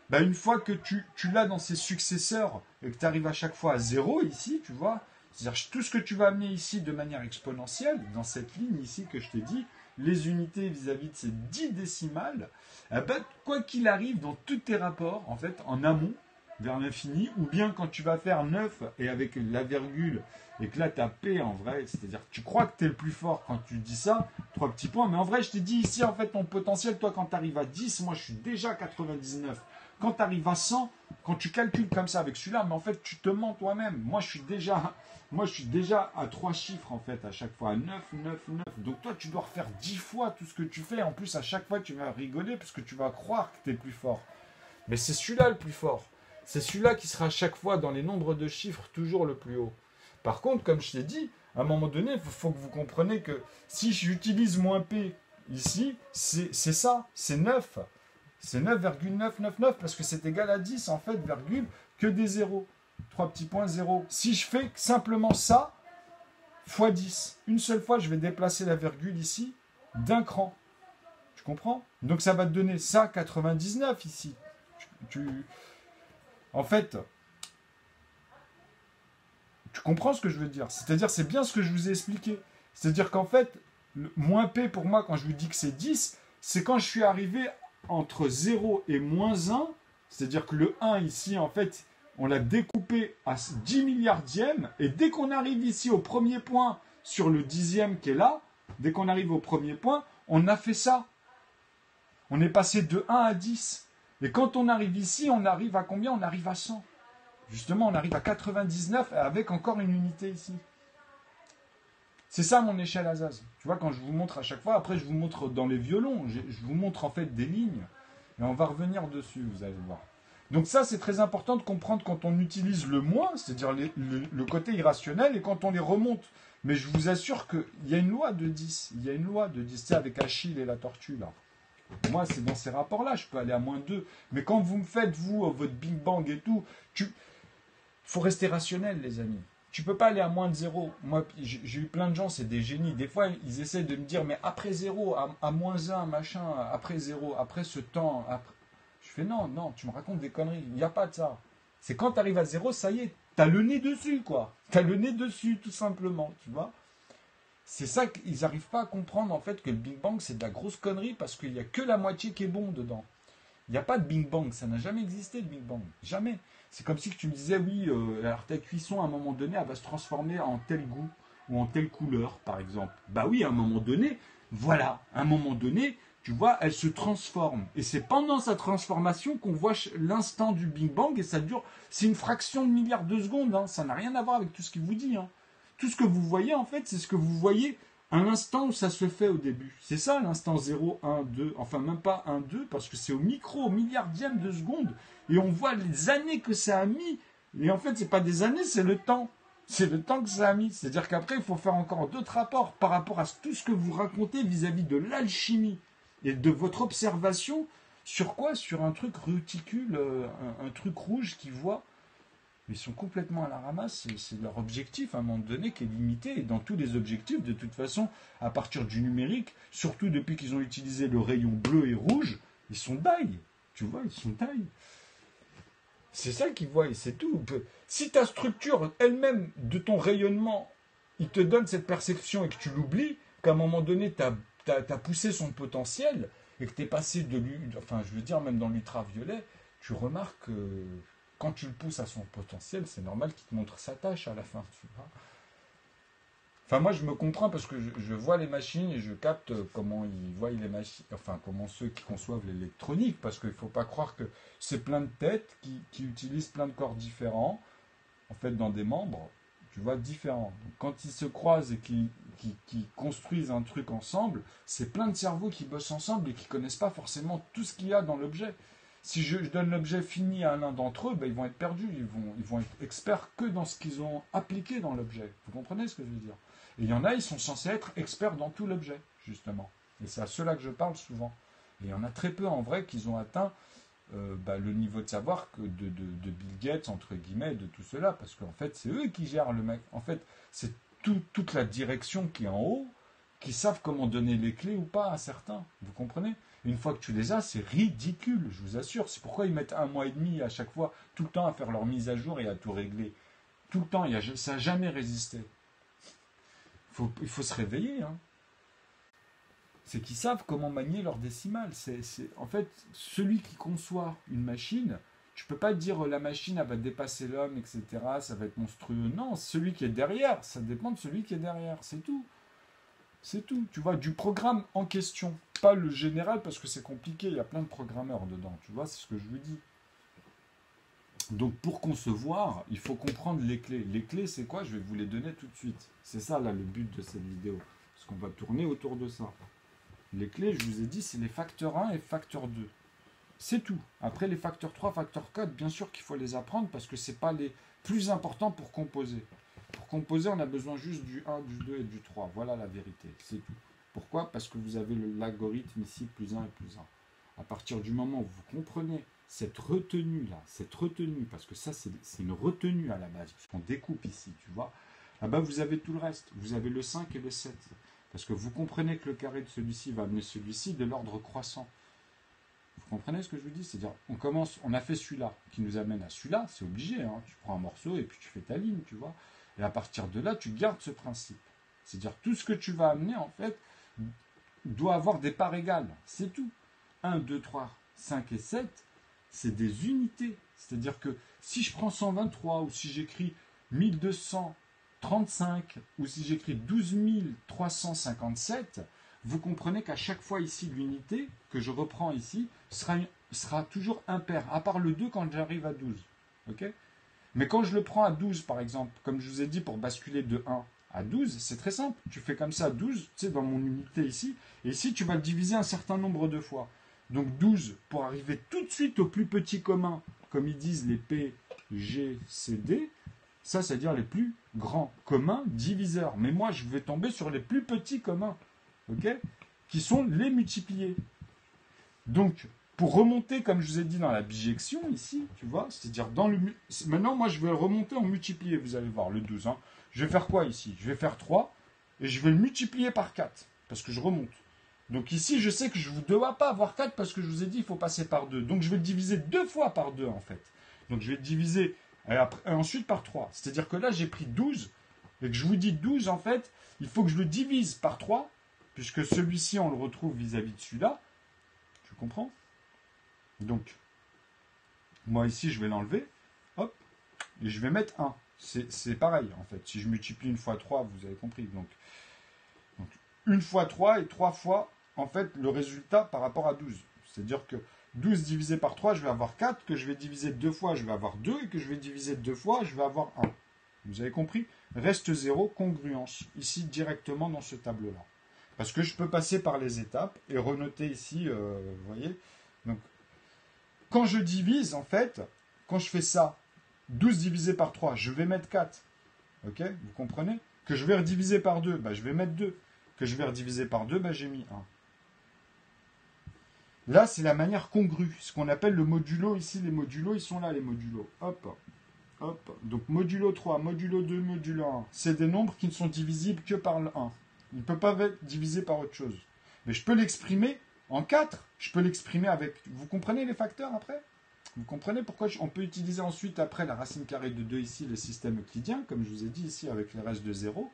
bah, une fois que tu l'as dans ses successeurs et que tu arrives à chaque fois à 0 ici, tu vois, c'est-à-dire tout ce que tu vas amener ici de manière exponentielle, dans cette ligne ici que je t'ai dit, les unités vis-à-vis de ces 10 décimales, eh ben, quoi qu'il arrive dans tous tes rapports, en fait, en amont, vers l'infini, ou bien quand tu vas faire 9 et avec la virgule, et que là tu as P en vrai, c'est-à-dire que tu crois que tu es le plus fort quand tu dis ça, 3 petits points, mais en vrai je t'ai dit ici, en fait, ton potentiel, toi quand tu arrives à 10, moi je suis déjà à 99. Quand tu arrives à 100, quand tu calcules comme ça avec celui-là, mais en fait tu te mens toi-même. Moi je suis déjà à 3 chiffres en fait à chaque fois, à 9, 9, 9. Donc toi tu dois refaire 10 fois tout ce que tu fais. En plus à chaque fois tu vas rigoler parce que tu vas croire que tu es plus fort. Mais c'est celui-là le plus fort. C'est celui-là qui sera à chaque fois dans les nombres de chiffres toujours le plus haut. Par contre, comme je t'ai dit, à un moment donné, il faut que vous compreniez que si j'utilise moins P ici, c'est ça, c'est 9. C'est 9,999 parce que c'est égal à 10 en fait, virgule, que des zéros. 3 petits points, 0. Si je fais simplement ça, fois 10, une seule fois, je vais déplacer la virgule ici d'un cran. Tu comprends? Donc ça va te donner ça, 99 ici. En fait, tu comprends ce que je veux dire? C'est-à-dire, c'est bien ce que je vous ai expliqué. C'est-à-dire qu'en fait, le moins P pour moi, quand je vous dis que c'est 10, c'est quand je suis arrivé entre 0 et moins 1, c'est-à-dire que le 1 ici, en fait, on l'a découpé à 10 milliardièmes, et dès qu'on arrive ici au premier point sur le dixième qui est là, dès qu'on arrive au premier point, on a fait ça. On est passé de 1 à 10. Et quand on arrive ici, on arrive à combien? On arrive à 100. Justement, on arrive à 99 avec encore une unité ici. C'est ça mon échelle Azaz. Tu vois, quand je vous montre à chaque fois, après je vous montre dans les violons, je vous montre en fait des lignes, et on va revenir dessus, vous allez voir. Donc ça, c'est très important de comprendre quand on utilise le moins, c'est-à-dire le côté irrationnel, et quand on les remonte. Mais je vous assure qu'il y a une loi de 10. Il y a une loi de 10, c'est avec Achille et la tortue, là. Moi, c'est dans ces rapports-là, je peux aller à moins 2. Mais quand vous me faites, vous, votre Big Bang et tout, faut rester rationnel, les amis. Tu peux pas aller à moins de 0. Moi, j'ai eu plein de gens, c'est des génies. Des fois, ils essaient de me dire, mais après 0, à moins 1, machin, après 0, après ce temps, après... Je fais non, tu me racontes des conneries. Il n'y a pas de ça. C'est quand tu arrives à 0, ça y est, t'as le nez dessus, quoi. T'as le nez dessus, tout simplement, tu vois. C'est ça qu'ils n'arrivent pas à comprendre, en fait, que le Big Bang, c'est de la grosse connerie parce qu'il n'y a que la moitié qui est bon dedans. Il n'y a pas de Big Bang, ça n'a jamais existé, le Big Bang. Jamais. C'est comme si tu me disais, oui, alors ta cuisson, à un moment donné, elle va se transformer en tel goût ou en telle couleur, par exemple. Bah oui, à un moment donné, voilà, à un moment donné, tu vois, elle se transforme. Et c'est pendant sa transformation qu'on voit l'instant du Big Bang et ça dure, c'est une fraction de milliard de secondes, hein. Ça n'a rien à voir avec tout ce qu'il vous dit, hein. Tout ce que vous voyez, en fait, c'est ce que vous voyez à l'instant où ça se fait au début. C'est ça l'instant 0, 1, 2, enfin même pas 1, 2, parce que c'est au micro, au milliardième de seconde, et on voit les années que ça a mis. Et en fait, c'est pas des années, c'est le temps. C'est le temps que ça a mis. C'est-à-dire qu'après, il faut faire encore d'autres rapports par rapport à tout ce que vous racontez vis-à-vis de l'alchimie et de votre observation. Sur quoi? Sur un truc réticule, un truc rouge qui voit. Ils sont complètement à la ramasse, c'est leur objectif à un moment donné qui est limité, et dans tous les objectifs, de toute façon, à partir du numérique, surtout depuis qu'ils ont utilisé le rayon bleu et rouge, ils sont die, tu vois, ils sont die. C'est ça qu'ils voient, et c'est tout. Si ta structure elle-même de ton rayonnement, il te donne cette perception et que tu l'oublies, qu'à un moment donné, tu as poussé son potentiel, et que tu es passé de lui, enfin je veux dire même dans l'ultraviolet, tu remarques que quand tu le pousses à son potentiel, c'est normal qu'il te montre sa tâche à la fin, tu vois. Enfin, moi, je me comprends parce que je vois les machines et je capte comment ils voient les machines, enfin, comment ceux qui conçoivent l'électronique, parce qu'il ne faut pas croire que c'est plein de têtes qui utilisent plein de corps différents, en fait, dans des membres, tu vois, différents. Donc, quand ils se croisent et qui construisent un truc ensemble, c'est plein de cerveaux qui bossent ensemble et qui connaissent pas forcément tout ce qu'il y a dans l'objet. Si je donne l'objet fini à l'un d'entre eux, ben, ils vont être perdus, ils vont être experts que dans ce qu'ils ont appliqué dans l'objet. Vous comprenez ce que je veux dire? Et il y en a, ils sont censés être experts dans tout l'objet, justement. Et c'est à ceux-là que je parle souvent. Et il y en a très peu en vrai qui ont atteint le niveau de savoir que de Bill Gates, entre guillemets, de tout cela, parce qu'en fait, c'est eux qui gèrent le mec. En fait, c'est toute la direction qui est en haut, qui savent comment donner les clés ou pas à certains. Vous comprenez? Une fois que tu les as, c'est ridicule, je vous assure. C'est pourquoi ils mettent 1 mois et demi à chaque fois, tout le temps, à faire leur mise à jour et à tout régler. Tout le temps, ça n'a jamais résisté. Il faut se réveiller, hein. C'est qu'ils savent comment manier leur décimale. En fait, celui qui conçoit une machine, tu peux pas dire la machine elle va dépasser l'homme, etc. Ça va être monstrueux. Non, celui qui est derrière, ça dépend de celui qui est derrière. C'est tout. C'est tout. Tu vois, du programme en question. Pas le général parce que c'est compliqué. Il y a plein de programmeurs dedans. Tu vois, c'est ce que je vous dis. Donc pour concevoir, il faut comprendre les clés. Les clés, c'est quoi? Je vais vous les donner tout de suite. C'est ça, là, le but de cette vidéo. Parce qu'on va tourner autour de ça. Les clés, je vous ai dit, c'est les facteurs 1 et facteur 2. C'est tout. Après, les facteurs 3, facteurs 4, bien sûr qu'il faut les apprendre parce que ce n'est pas les plus importants pour composer. Pour composer, on a besoin juste du 1, du 2 et du 3. Voilà la vérité. C'est tout. Pourquoi? Parce que vous avez l'algorithme ici, plus 1 et plus 1. À partir du moment où vous comprenez cette retenue-là, parce que ça, c'est une retenue à la base, parce qu'on découpe ici, tu vois, là-bas, vous avez tout le reste. Vous avez le 5 et le 7. Parce que vous comprenez que le carré de celui-ci va amener celui-ci de l'ordre croissant. Vous comprenez ce que je vous dis? C'est-à-dire, on a fait celui-là, qui nous amène à celui-là, c'est obligé, hein. Tu prends un morceau et puis tu fais ta ligne, tu vois. Et à partir de là, tu gardes ce principe. C'est-à-dire, tout ce que tu vas amener, en fait, doit avoir des parts égales. C'est tout. 1, 2, 3, 5 et 7, c'est des unités. C'est-à-dire que si je prends 123 ou si j'écris 1235 ou si j'écris 12357, vous comprenez qu'à chaque fois ici, l'unité que je reprends ici sera toujours impaire, à part le 2 quand j'arrive à 12. Okay? Mais quand je le prends à 12, par exemple, comme je vous ai dit, pour basculer de 1 à 12, c'est très simple. Tu fais comme ça, 12, tu sais, dans mon unité ici, et ici, tu vas le diviser un certain nombre de fois. Donc 12, pour arriver tout de suite au plus petit commun, comme ils disent les P, G, C, D, ça, c'est-à-dire les plus grands communs diviseurs. Mais moi, je vais tomber sur les plus petits communs, ok, qui sont les multipliés. Donc, pour remonter, comme je vous ai dit dans la bijection, ici, tu vois, c'est-à-dire dans le... Maintenant, moi, je vais remonter en multiplié, vous allez voir, le 12. Hein. Je vais faire quoi ici? Je vais faire 3, et je vais le multiplier par 4, parce que je remonte. Donc ici, je sais que je ne dois pas avoir 4, parce que je vous ai dit, il faut passer par 2. Donc, je vais le diviser 2 fois par 2, en fait. Donc, je vais le diviser... Et ensuite par 3. C'est-à-dire que là, j'ai pris 12, et que je vous dis 12, en fait, il faut que je le divise par 3, puisque celui-ci, on le retrouve vis-à-vis de celui-là. Tu comprends? Donc, moi ici, je vais l'enlever, hop, et je vais mettre 1. C'est pareil, en fait. Si je multiplie une fois 3, vous avez compris. Donc, une fois 3 et 3 fois, en fait, le résultat par rapport à 12. C'est-à-dire que 12 divisé par 3, je vais avoir 4, que je vais diviser 2 fois, je vais avoir 2, et que je vais diviser 2 fois, je vais avoir 1. Vous avez compris? Reste 0, congruence, ici directement dans ce tableau-là. Parce que je peux passer par les étapes et renoter ici, vous voyez. Donc, quand je divise, en fait, quand je fais ça, 12 divisé par 3, je vais mettre 4. Ok? Vous comprenez? Que je vais rediviser par 2, bah, je vais mettre 2. Que je vais rediviser par 2, bah, j'ai mis 1. Là, c'est la manière congrue, ce qu'on appelle le modulo. Ici, les modulos, ils sont là, les modulos. Hop, hop. Donc, modulo 3, modulo 2, modulo 1. C'est des nombres qui ne sont divisibles que par le 1. Il ne peut pas être divisé par autre chose. Mais je peux l'exprimer en 4. Je peux l'exprimer avec... Vous comprenez les facteurs après? Vous comprenez pourquoi on peut utiliser ensuite, après la racine carrée de 2 ici, le système euclidien, comme je vous ai dit ici, avec les restes de 0.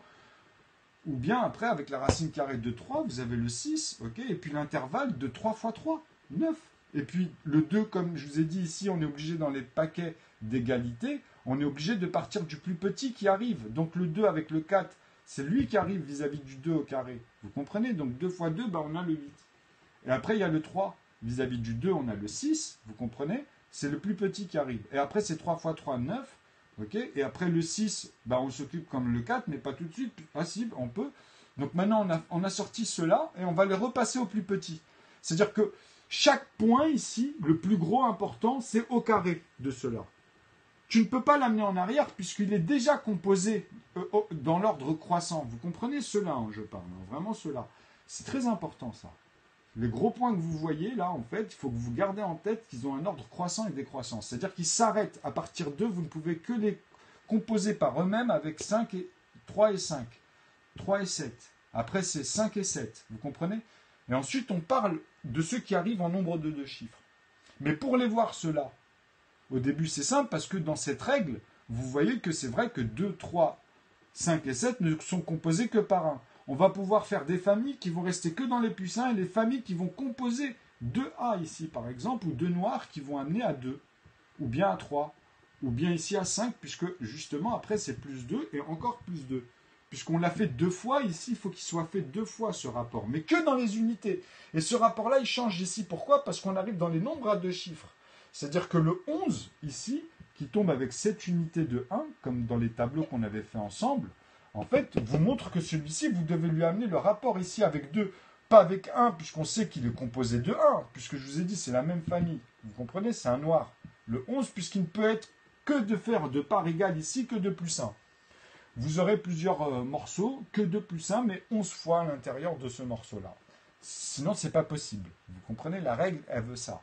Ou bien après, avec la racine carrée de 3, vous avez le 6, ok, et puis l'intervalle de 3 fois 3, 9. Et puis le 2, comme je vous ai dit ici, on est obligé dans les paquets d'égalité, on est obligé de partir du plus petit qui arrive. Donc le 2 avec le 4, C'est lui qui arrive vis-à-vis du 2 au carré. Vous comprenez? Donc 2 fois 2, on a le 8. Et après, il y a le 3. Vis-à-vis du 2, on a le 6. Vous comprenez? C'est le plus petit qui arrive. Et après, c'est 3 fois 3, 9. Okay, et après, le 6, on s'occupe comme le 4, mais pas tout de suite. Ah si, on peut. Donc maintenant, on a sorti ceux-là et on va les repasser au plus petit. C'est-à-dire que chaque point ici, le plus gros important, c'est au carré de cela. Tu ne peux pas l'amener en arrière puisqu'il est déjà composé dans l'ordre croissant. Vous comprenez cela, hein, je parle, hein, vraiment cela. C'est très important ça. Les gros points que vous voyez là, en fait, il faut que vous gardez en tête qu'ils ont un ordre croissant et décroissant. C'est-à-dire qu'ils s'arrêtent à partir d'eux, vous ne pouvez que les composer par eux-mêmes avec 5 et 3 et 5. 3 et 7. Après, c'est 5 et 7. Vous comprenez? Et ensuite, on parle de ceux qui arrivent en nombre de 2 chiffres. Mais pour les voir, ceux-là, au début, c'est simple parce que dans cette règle, vous voyez que c'est vrai que 2, 3, 5 et 7 ne sont composés que par 1. On va pouvoir faire des familles qui vont rester que dans les puissants et les familles qui vont composer 2A ici, par exemple, ou 2 noirs qui vont amener à 2, ou bien à 3, ou bien ici à 5, puisque justement, après, c'est plus 2 et encore plus 2. Puisqu'on l'a fait 2 fois, ici, il faut qu'il soit fait 2 fois ce rapport, mais que dans les unités. Et ce rapport-là, il change ici. Pourquoi? Parce qu'on arrive dans les nombres à 2 chiffres. C'est-à-dire que le 11, ici, qui tombe avec cette unité de 1, comme dans les tableaux qu'on avait fait ensemble, en fait, vous montre que celui-ci, vous devez lui amener le rapport ici avec 2, pas avec 1, puisqu'on sait qu'il est composé de 1, puisque je vous ai dit, c'est la même famille. Vous comprenez? C'est un noir. Le 11, puisqu'il ne peut être que de faire de part égale ici que de plus 1. Vous aurez plusieurs morceaux, que de plus 1, mais 11 fois à l'intérieur de ce morceau-là. Sinon, ce n'est pas possible. Vous comprenez? La règle, elle veut ça.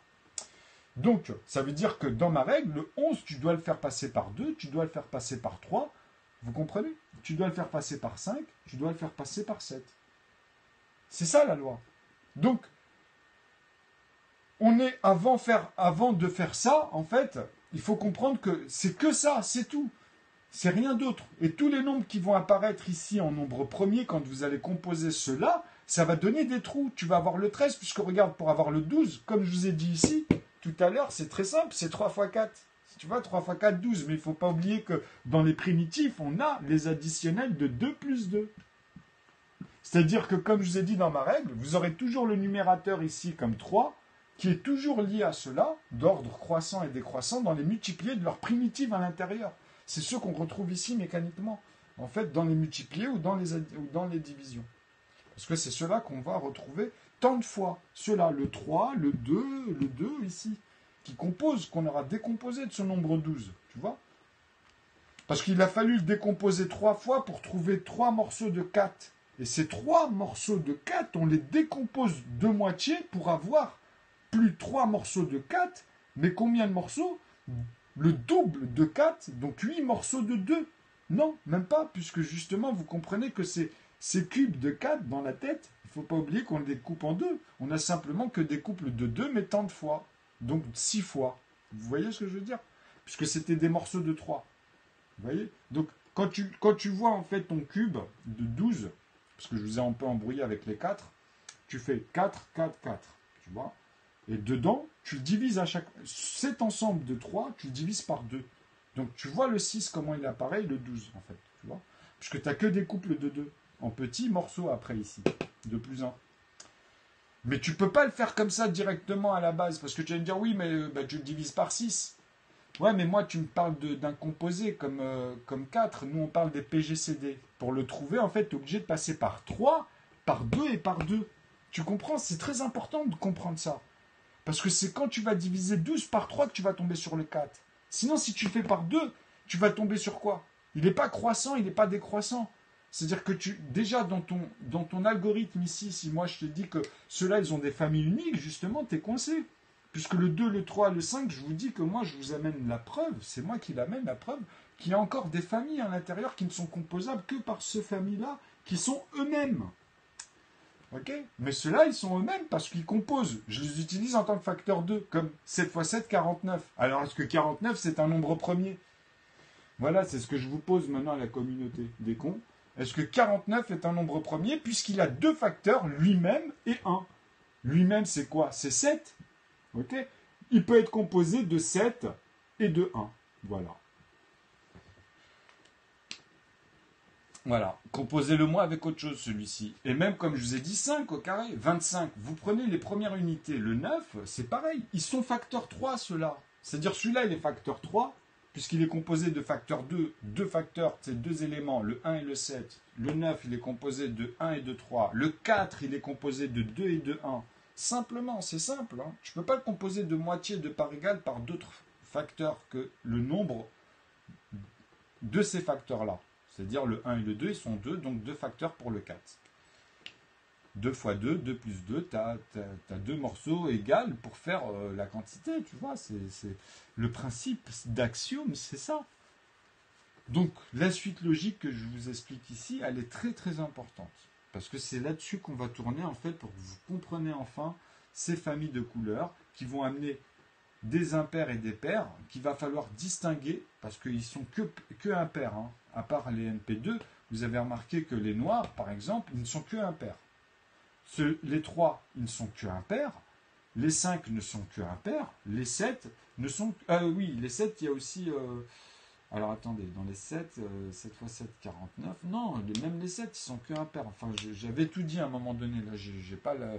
Donc, ça veut dire que dans ma règle, le 11, tu dois le faire passer par 2, tu dois le faire passer par 3. Vous comprenez? Tu dois le faire passer par 5, tu dois le faire passer par 7. C'est ça la loi. Donc, avant de faire ça, en fait, il faut comprendre que c'est que ça, c'est tout. C'est rien d'autre. Et tous les nombres qui vont apparaître ici en nombre premier, quand vous allez composer cela, ça va donner des trous. Tu vas avoir le 13, puisque regarde, pour avoir le 12, comme je vous ai dit ici, tout à l'heure, c'est très simple, c'est 3 fois 4. Tu vois, 3 fois 4, 12. Mais il ne faut pas oublier que dans les primitifs, on a les additionnels de 2 plus 2. C'est-à-dire que, comme je vous ai dit dans ma règle, vous aurez toujours le numérateur ici comme 3, qui est toujours lié à cela, d'ordre croissant et décroissant, dans les multipliés de leurs primitives à l'intérieur. C'est ce qu'on retrouve ici mécaniquement, en fait, dans les multipliés ou dans les divisions. Parce que c'est cela qu'on va retrouver tant de fois. Cela, le 3, le 2 ici, qui composent, qu'on aura décomposé de ce nombre 12, tu vois? Parce qu'il a fallu le décomposer 3 fois pour trouver 3 morceaux de 4. Et ces 3 morceaux de 4, on les décompose de moitié pour avoir plus 3 morceaux de 4, mais combien de morceaux? Le double de 4, donc 8 morceaux de 2. Non, même pas, puisque justement, vous comprenez que ces cubes de 4 dans la tête, il ne faut pas oublier qu'on les découpe en 2. On a simplement que des couples de 2, mais tant de fois. Donc 6 fois. Vous voyez ce que je veux dire? Puisque c'était des morceaux de 3. Vous voyez? Donc, quand tu vois en fait ton cube de 12, parce que je vous ai un peu embrouillé avec les 4, tu fais 4, 4, 4. Tu vois? Et dedans, tu le divises à chaque... Cet ensemble de 3, tu le divises par 2. Donc tu vois le 6, comment il apparaît, et le 12, en fait. Tu vois? Puisque tu n'as que des couples de 2, en petits morceaux après ici, de plus 1. Mais tu ne peux pas le faire comme ça directement à la base, parce que tu vas me dire, oui, mais tu le divises par 6. Ouais, mais moi, tu me parles d'un composé comme 4. Nous, on parle des PGCD. Pour le trouver, en fait, tu es obligé de passer par 3, par 2 et par 2. Tu comprends? C'est très important de comprendre ça. Parce que c'est quand tu vas diviser 12 par 3 que tu vas tomber sur le 4. Sinon, si tu fais par 2, tu vas tomber sur quoi? Il n'est pas croissant, il n'est pas décroissant. C'est-à-dire que déjà dans ton algorithme ici, si moi je te dis que ceux-là, ils ont des familles uniques, justement, tu es coincé. Puisque le 2, le 3, le 5, je vous dis que moi, je vous amène la preuve, c'est moi qui l'amène la preuve, qu'il y a encore des familles à l'intérieur qui ne sont composables que par ces familles-là, qui sont eux-mêmes. Ok? Mais ceux-là, ils sont eux-mêmes parce qu'ils composent. Je les utilise en tant que facteur 2, comme 7 x 7, 49. Alors, est-ce que 49, c'est un nombre premier? Voilà, c'est ce que je vous pose maintenant à la communauté des cons. Est-ce que 49 est un nombre premier puisqu'il a 2 facteurs, lui-même et 1? Lui-même, c'est quoi? C'est 7. Ok? Il peut être composé de 7 et de 1. Voilà. Voilà, composez-le-moi avec autre chose celui-ci. Et même comme je vous ai dit, 5 au carré, 25. Vous prenez les premières unités, le 9, c'est pareil. Ils sont facteur 3 ceux-là. C'est-à-dire celui-là il est facteur 3, puisqu'il est composé de facteur 2, deux facteurs, c'est deux éléments, le 1 et le 7. Le 9 il est composé de 1 et de 3. Le 4 il est composé de 2 et de 1. Simplement, c'est simple. Hein. Je ne peux pas le composer de moitié de part égale par d'autres facteurs que le nombre de ces facteurs-là. C'est-à-dire le 1 et le 2, ils sont 2, donc 2 facteurs pour le 4. 2 fois 2, 2 plus 2, tu as deux morceaux égaux pour faire la quantité, tu vois. C'est le principe d'axiome, c'est ça. Donc, la suite logique que je vous explique ici, elle est très très importante. Parce que c'est là-dessus qu'on va tourner, en fait, pour que vous compreniez enfin ces familles de couleurs qui vont amener des impairs et des pairs qu'il va falloir distinguer parce qu'ils sont que impairs. Hein. À part les NP2, vous avez remarqué que les noirs, par exemple, ils ne sont que impairs. Les 3, ils ne sont que impairs. Les 5 ne sont que impairs. Les 7 ne sont... oui, les 7, il y a aussi... alors attendez, dans les 7, 7 x 7, 49. Non, même les 7, ils sont que impairs. Enfin, j'avais tout dit à un moment donné. Là, j'ai pas la...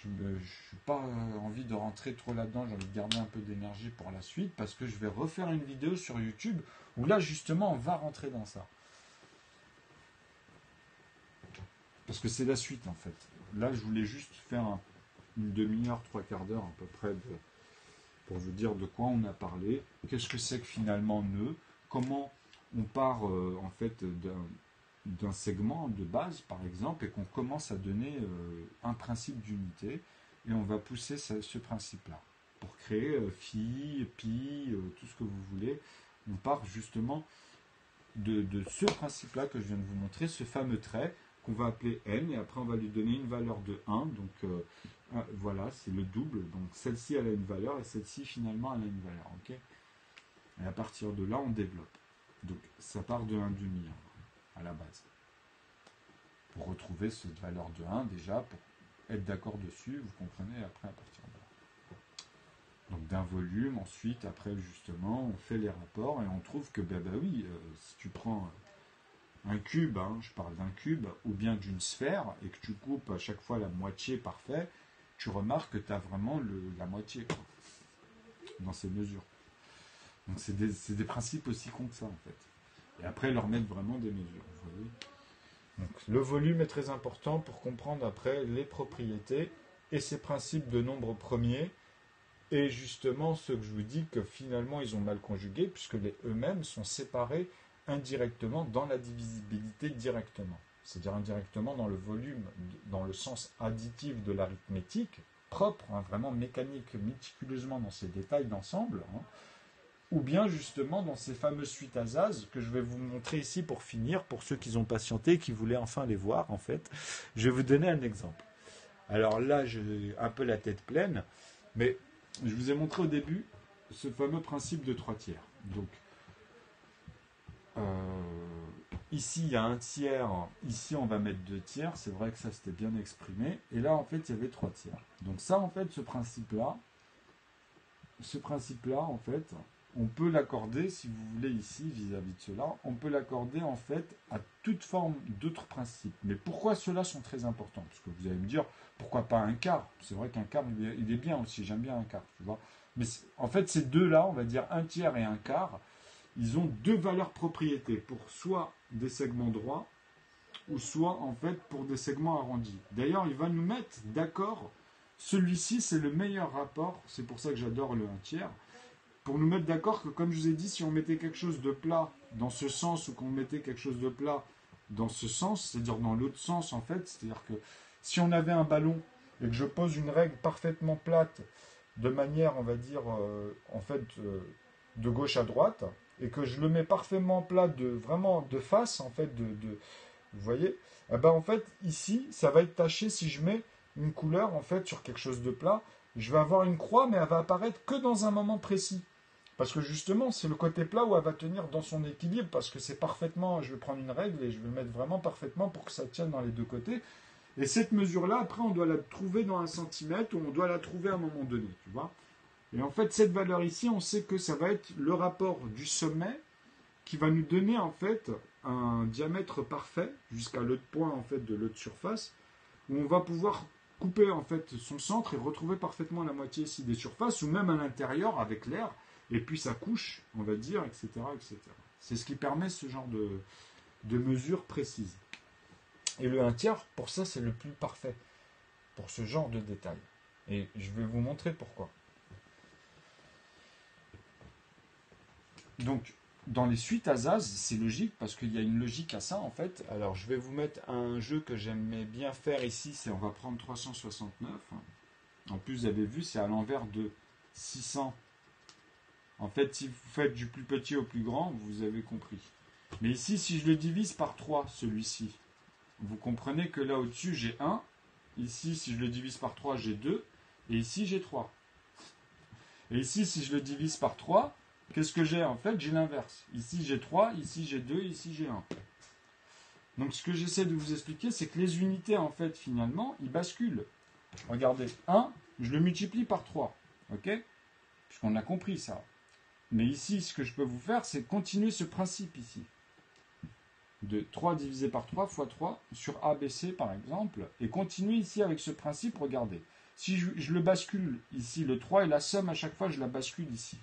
Je n'ai pas envie de rentrer trop là-dedans, j'ai envie de garder un peu d'énergie pour la suite, parce que je vais refaire une vidéo sur YouTube, où là, justement, on va rentrer dans ça. Parce que c'est la suite, en fait. Là, je voulais juste faire une demi-heure, 3/4 à peu près, pour vous dire de quoi on a parlé, qu'est-ce que c'est que finalement nœud, comment on part, en fait, d'un segment de base, par exemple, et qu'on commence à donner un principe d'unité, et on va pousser ce principe-là, pour créer phi, pi, tout ce que vous voulez. On part justement de ce principe-là que je viens de vous montrer, ce fameux trait qu'on va appeler n, et après on va lui donner une valeur de 1, donc voilà, c'est le double, donc celle-ci elle a une valeur, et celle-ci finalement elle a une valeur, ok. Et à partir de là, on développe. Donc ça part de 1,5, à la base. Pour retrouver cette valeur de 1 déjà, pour être d'accord dessus, vous comprenez après à partir de là. Donc d'un volume, ensuite, après justement, on fait les rapports et on trouve que, bah oui, si tu prends un cube, hein, je parle d'un cube, ou bien d'une sphère, et que tu coupes à chaque fois la moitié parfait, tu remarques que tu as vraiment la moitié, quoi, dans ces mesures. Donc c'est des principes aussi cons que ça, en fait. Et après, leur mettre vraiment des mesures, vous voyez. Donc, le volume est très important pour comprendre après les propriétés et ces principes de nombres premiers, et justement ce que je vous dis que finalement ils ont mal conjugué, puisque les eux-mêmes sont séparés indirectement dans la divisibilité directement. C'est-à-dire indirectement dans le volume, dans le sens additif de l'arithmétique, propre, hein, vraiment mécanique, méticuleusement dans ses détails d'ensemble, hein, ou bien justement dans ces fameuses suites Azaz que je vais vous montrer ici pour finir, pour ceux qui ont patienté, qui voulaient enfin les voir en fait. Je vais vous donner un exemple. Alors là, j'ai un peu la tête pleine, mais je vous ai montré au début ce fameux principe de 3/3. Donc, ici il y a 1/3, ici on va mettre 2/3, c'est vrai que ça c'était bien exprimé, et là en fait il y avait 3/3. Donc ça en fait, ce principe-là, en fait, on peut l'accorder, si vous voulez, ici, vis-à-vis de cela, on peut l'accorder, en fait, à toute forme d'autres principes. Mais pourquoi ceux-là sont très importants? Parce que vous allez me dire, pourquoi pas un quart? C'est vrai qu'un quart, il est bien aussi, j'aime bien un quart, tu vois. Mais en fait, ces deux-là, on va dire 1/3 et un quart, ils ont deux valeurs propriétés, pour soit des segments droits, ou soit, en fait, pour des segments arrondis. D'ailleurs, il va nous mettre d'accord, celui-ci, c'est le meilleur rapport, c'est pour ça que j'adore le 1/3, pour nous mettre d'accord que, comme je vous ai dit, si on mettait quelque chose de plat dans ce sens ou qu'on mettait quelque chose de plat dans ce sens, c'est-à-dire dans l'autre sens en fait, c'est-à-dire que si on avait un ballon et que je pose une règle parfaitement plate de manière, on va dire, en fait, de gauche à droite, et que je le mets parfaitement plat vraiment de face, en fait, vous voyez, eh ben en fait, ici, ça va être taché si je mets une couleur, en fait, sur quelque chose de plat, je vais avoir une croix, mais elle va apparaître que dans un moment précis. Parce que justement, c'est le côté plat où elle va tenir dans son équilibre, parce que c'est parfaitement, je vais prendre une règle et je vais le mettre vraiment parfaitement pour que ça tienne dans les deux côtés. Et cette mesure-là, après, on doit la trouver dans 1 centimètre, ou on doit la trouver à un moment donné, tu vois. Et en fait, cette valeur ici, on sait que ça va être le rapport du sommet qui va nous donner, en fait, un diamètre parfait jusqu'à l'autre point en fait de l'autre surface, où on va pouvoir couper en fait son centre et retrouver parfaitement la moitié ici des surfaces, ou même à l'intérieur avec l'air, et puis sa couche, on va dire, etc. etc. C'est ce qui permet ce genre de mesure précise. Et le 1/3, pour ça, c'est le plus parfait, pour ce genre de détail. Et je vais vous montrer pourquoi. Donc, dans les suites Azaz, c'est logique, parce qu'il y a une logique à ça, en fait. Alors, je vais vous mettre un jeu que j'aimais bien faire ici, c'est on va prendre 369. En plus, vous avez vu, c'est à l'envers de 600. En fait, si vous faites du plus petit au plus grand, vous avez compris. Mais ici, si je le divise par 3, celui-ci, vous comprenez que là au-dessus, j'ai 1. Ici, si je le divise par 3, j'ai 2. Et ici, j'ai 3. Et ici, si je le divise par 3, qu'est-ce que j'ai en fait? J'ai l'inverse. Ici, j'ai 3. Ici, j'ai 2. Ici, j'ai 1. Donc, ce que j'essaie de vous expliquer, c'est que les unités, en fait, finalement, ils basculent. Regardez, 1, je le multiplie par 3. OK? Puisqu'on a compris ça. Mais ici, ce que je peux vous faire, c'est continuer ce principe ici. De 3 divisé par 3 fois 3 sur ABC, par exemple. Et continuer ici avec ce principe, regardez. Si je le bascule ici, le 3 et la somme, à chaque fois, je la bascule ici.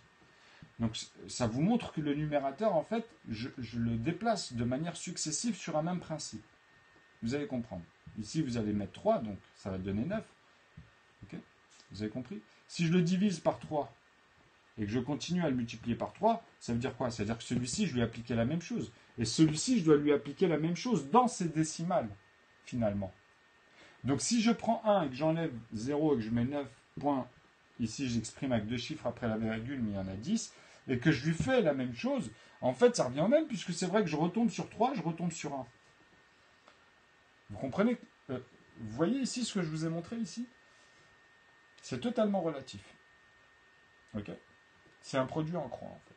Donc, ça vous montre que le numérateur, en fait, je le déplace de manière successive sur un même principe. Vous allez comprendre. Ici, vous allez mettre 3, donc ça va donner 9. Okay? Vous avez compris? Si je le divise par 3, et que je continue à le multiplier par 3, ça veut dire quoi? Ça veut dire que celui-ci, je lui ai appliqué la même chose. Et celui-ci, je dois lui appliquer la même chose dans ses décimales, finalement. Donc si je prends 1 et que j'enlève 0 et que je mets 9 points, ici j'exprime avec 2 chiffres après la virgule, mais il y en a 10, et que je lui fais la même chose, en fait ça revient au même, puisque c'est vrai que je retombe sur 3, je retombe sur 1. Vous comprenez? Vous voyez ici ce que je vous ai montré ici? C'est totalement relatif. Ok? C'est un produit en croix, en fait.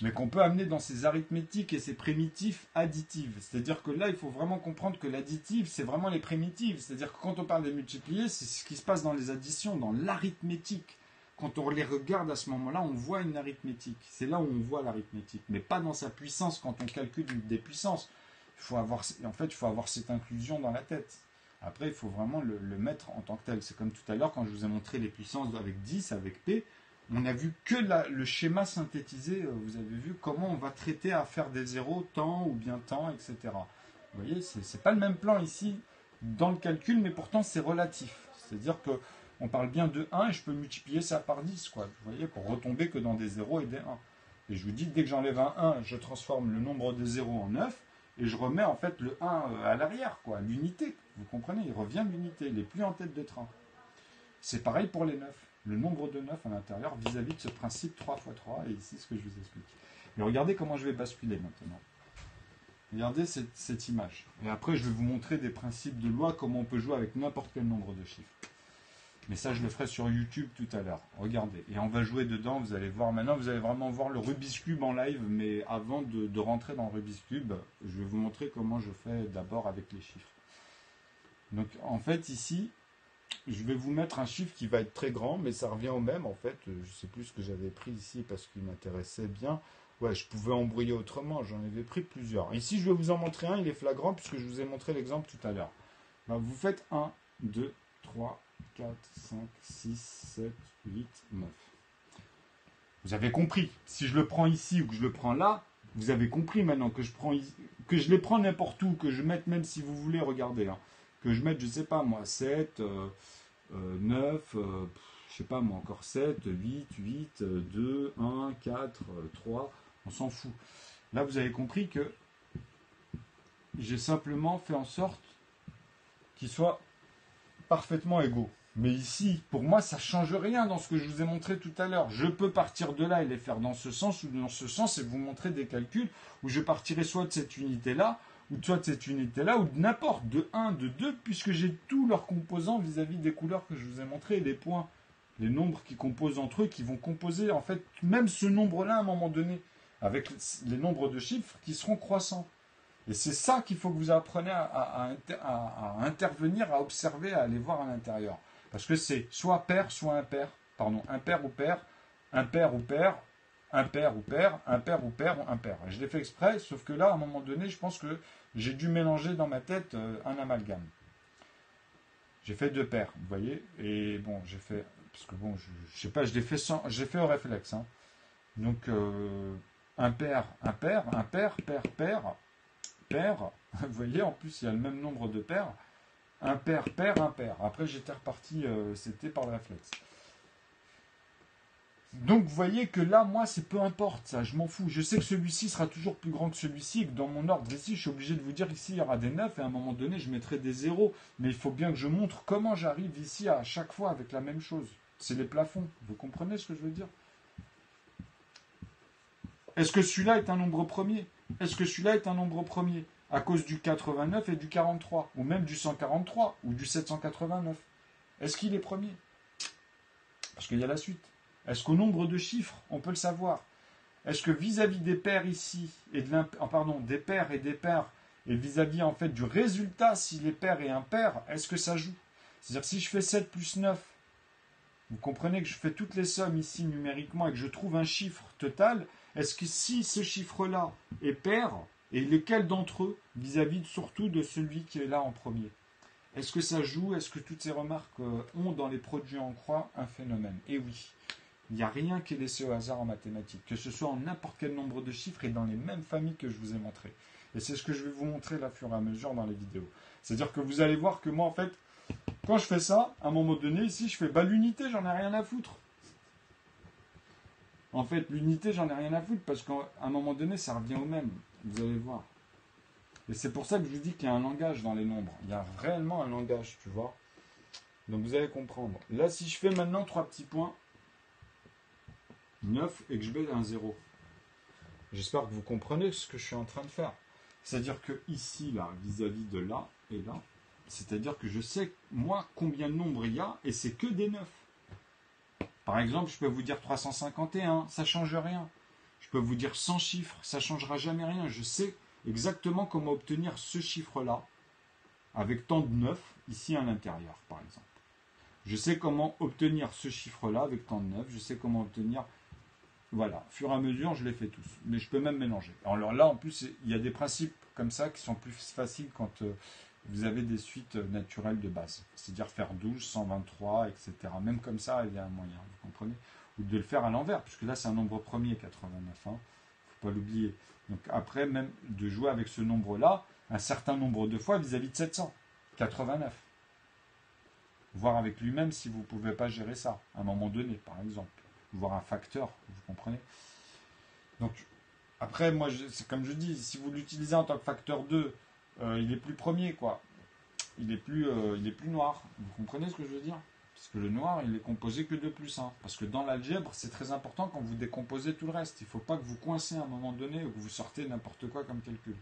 Mais qu'on peut amener dans ces arithmétiques et ces primitifs additives. C'est-à-dire que là, il faut vraiment comprendre que l'additive, c'est vraiment les primitives. C'est-à-dire que quand on parle des multipliés, c'est ce qui se passe dans les additions, dans l'arithmétique. Quand on les regarde à ce moment-là, on voit une arithmétique. C'est là où on voit l'arithmétique, mais pas dans sa puissance quand on calcule des puissances. Il faut avoir cette inclusion dans la tête. Après, il faut vraiment le mettre en tant que tel. C'est comme tout à l'heure, quand je vous ai montré les puissances avec 10, avec P, on n'a vu que le schéma synthétisé. Vous avez vu comment on va traiter à faire des zéros, tant ou bien tant, etc. Vous voyez, c'est pas le même plan ici dans le calcul, mais pourtant c'est relatif. C'est-à-dire qu'on parle bien de 1 et je peux multiplier ça par 10, quoi. Vous voyez, pour retomber que dans des 0 et des 1. Et je vous dis, dès que j'enlève un 1, je transforme le nombre de 0 en 9. Et je remets en fait le 1 à l'arrière, quoi, l'unité. Vous comprenez? Il revient l'unité, il n'est plus en tête de train. C'est pareil pour les 9. Le nombre de 9 à l'intérieur vis-à-vis de ce principe 3 x 3, et ici ce que je vous explique. Et regardez comment je vais basculer maintenant. Regardez cette image. Et après, je vais vous montrer des principes de loi, comment on peut jouer avec n'importe quel nombre de chiffres. Mais ça, je le ferai sur YouTube tout à l'heure. Regardez. Et on va jouer dedans, vous allez voir. Maintenant, vous allez vraiment voir le Rubik's Cube en live. Mais avant de rentrer dans le Rubik's Cube, je vais vous montrer comment je fais d'abord avec les chiffres. Donc, en fait, ici, je vais vous mettre un chiffre qui va être très grand, mais ça revient au même, en fait. Je ne sais plus ce que j'avais pris ici parce qu'il m'intéressait bien. Ouais, je pouvais embrouiller autrement. J'en avais pris plusieurs. Ici, je vais vous en montrer un. Il est flagrant puisque je vous ai montré l'exemple tout à l'heure. Vous faites 1, 2, 3, 4, 5, 6, 7, 8, 9. Vous avez compris. Si je le prends ici ou que je le prends là, vous avez compris maintenant que je les prends n'importe où, que je mette, même si vous voulez, regardez, hein, que je mette, je sais pas moi, 7, 9, je sais pas moi, encore 7, 8, 8, 2, 1, 4, 3, on s'en fout. Là, vous avez compris que j'ai simplement fait en sorte qu'ils soient parfaitement égaux. Mais ici, pour moi, ça ne change rien dans ce que je vous ai montré tout à l'heure. Je peux partir de là et les faire dans ce sens ou dans ce sens et vous montrer des calculs où je partirai soit de cette unité-là, ou soit de cette unité-là, ou de n'importe, de 1, de 2, puisque j'ai tous leurs composants vis-à-vis des couleurs que je vous ai montrées, les points, les nombres qui composent entre eux, qui vont composer, en fait, même ce nombre-là à un moment donné, avec les nombres de chiffres qui seront croissants. Et c'est ça qu'il faut que vous appreniez à intervenir, à observer, à aller voir à l'intérieur. Parce que c'est soit pair, soit impair. Pardon, impair ou pair, impair ou pair, impair ou pair, impair ou pair ou impair. Je l'ai fait exprès, sauf que là, à un moment donné, je pense que j'ai dû mélanger dans ma tête un amalgame. J'ai fait deux paires, vous voyez, et bon, j'ai fait, parce que bon, je sais pas, je l'ai fait sans, j'ai fait au réflexe, hein. Donc, impair, impair, impair, pair, pair, pair, vous voyez, en plus, il y a le même nombre de paires, impair, pair, impair. Après, j'étais reparti, c'était par le réflexe. Donc vous voyez que là, moi, c'est peu importe ça, je m'en fous. Je sais que celui-ci sera toujours plus grand que celui-ci et que dans mon ordre ici, je suis obligé de vous dire ici, il y aura des 9 et à un moment donné, je mettrai des zéros. Mais il faut bien que je montre comment j'arrive ici à chaque fois avec la même chose. C'est les plafonds. Vous comprenez ce que je veux dire? Est-ce que celui-là est un nombre premier? Est-ce que celui-là est un nombre premier? À cause du 89 et du 43, ou même du 143, ou du 789. Est-ce qu'il est premier? Parce qu'il y a la suite. Est-ce qu'au nombre de chiffres, on peut le savoir? Est-ce que vis-à-vis des paires ici, et de des paires et des paires, et vis-à-vis en fait du résultat, s'il est pair et impair, est-ce que ça joue? C'est-à-dire si je fais 7 plus 9, vous comprenez que je fais toutes les sommes ici numériquement et que je trouve un chiffre total, est-ce que si ce chiffre-là est pair, et lequel d'entre eux, vis-à-vis surtout de celui qui est là en premier? Est-ce que ça joue? Est-ce que toutes ces remarques ont dans les produits en croix un phénomène? Et oui. Il n'y a rien qui est laissé au hasard en mathématiques, que ce soit en n'importe quel nombre de chiffres et dans les mêmes familles que je vous ai montré. Et c'est ce que je vais vous montrer là, au fur et à mesure dans les vidéos. C'est-à-dire que vous allez voir que moi, en fait, quand je fais ça, à un moment donné, ici, je fais, l'unité, j'en ai rien à foutre. En fait, l'unité, j'en ai rien à foutre, parce qu'à un moment donné, ça revient au même. Vous allez voir. Et c'est pour ça que je vous dis qu'il y a un langage dans les nombres. Il y a réellement un langage, tu vois. Donc vous allez comprendre. Là, si je fais maintenant 3 petits points, 9 et que je mets un 0. J'espère que vous comprenez ce que je suis en train de faire. C'est-à-dire que ici, là, vis-à-vis de là et là, c'est-à-dire que je sais, moi, combien de nombres il y a, et c'est que des 9. Par exemple, je peux vous dire 351, ça ne change rien. Je peux vous dire 100 chiffres, ça ne changera jamais rien. Je sais exactement comment obtenir ce chiffre-là, avec tant de 9, ici à l'intérieur, par exemple. Je sais comment obtenir ce chiffre-là avec tant de 9, je sais comment obtenir... Voilà, au fur et à mesure, je les fais tous. Mais je peux même mélanger. Alors là, en plus, il y a des principes comme ça qui sont plus faciles quand vous avez des suites naturelles de base. C'est-à-dire faire 12, 123, etc. Même comme ça, il y a un moyen, vous comprenez? Ou de le faire à l'envers, puisque là, c'est un nombre premier, 89. Il ne faut pas l'oublier. Donc après, même de jouer avec ce nombre-là, un certain nombre de fois vis-à-vis de 700, 89. Voir avec lui-même si vous ne pouvez pas gérer ça, à un moment donné, par exemple. Voir un facteur, vous comprenez? Donc, après, moi, c'est comme je dis, si vous l'utilisez en tant que facteur 2, il est plus premier, quoi. Il est plus noir. Vous comprenez ce que je veux dire? Parce que le noir, il est composé que de plus 1. Parce que dans l'algèbre, c'est très important quand vous décomposez tout le reste. Il ne faut pas que vous coincez à un moment donné ou que vous sortez n'importe quoi comme calcul.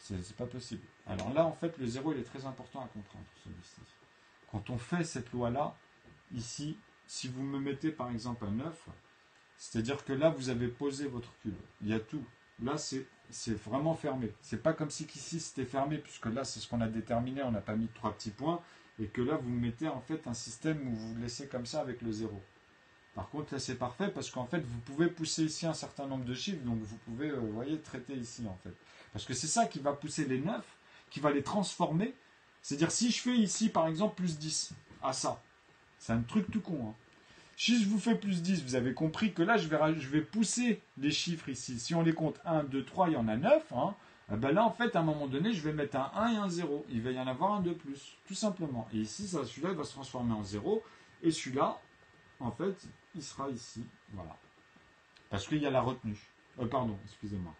C'est pas possible. Alors là, en fait, le 0, il est très important à comprendre, celui-ci. Quand on fait cette loi-là, ici, si vous me mettez par exemple un 9, c'est-à-dire que là, vous avez posé votre cube. Il y a tout. Là, c'est vraiment fermé. C'est pas comme si ici, c'était fermé, puisque là, c'est ce qu'on a déterminé. On n'a pas mis 3 petits points. Et que là, vous mettez en fait un système où vous laissez comme ça avec le 0. Par contre, là, c'est parfait parce qu'en fait, vous pouvez pousser ici un certain nombre de chiffres. Donc, vous pouvez, vous voyez, traiter ici, en fait. Parce que c'est ça qui va pousser les 9, qui va les transformer. C'est-à-dire, si je fais ici, par exemple, plus 10 à ça, c'est un truc tout con, hein. Si je vous fais plus 10, vous avez compris que là, je vais pousser les chiffres ici. Si on les compte 1, 2, 3, il y en a 9. Hein. Et ben là, en fait, à un moment donné, je vais mettre un 1 et un 0. Il va y en avoir un de plus, tout simplement. Et ici, celui-là, il va se transformer en 0. Et celui-là, en fait, il sera ici. Voilà. Parce qu'il y a la retenue. Pardon, excusez-moi.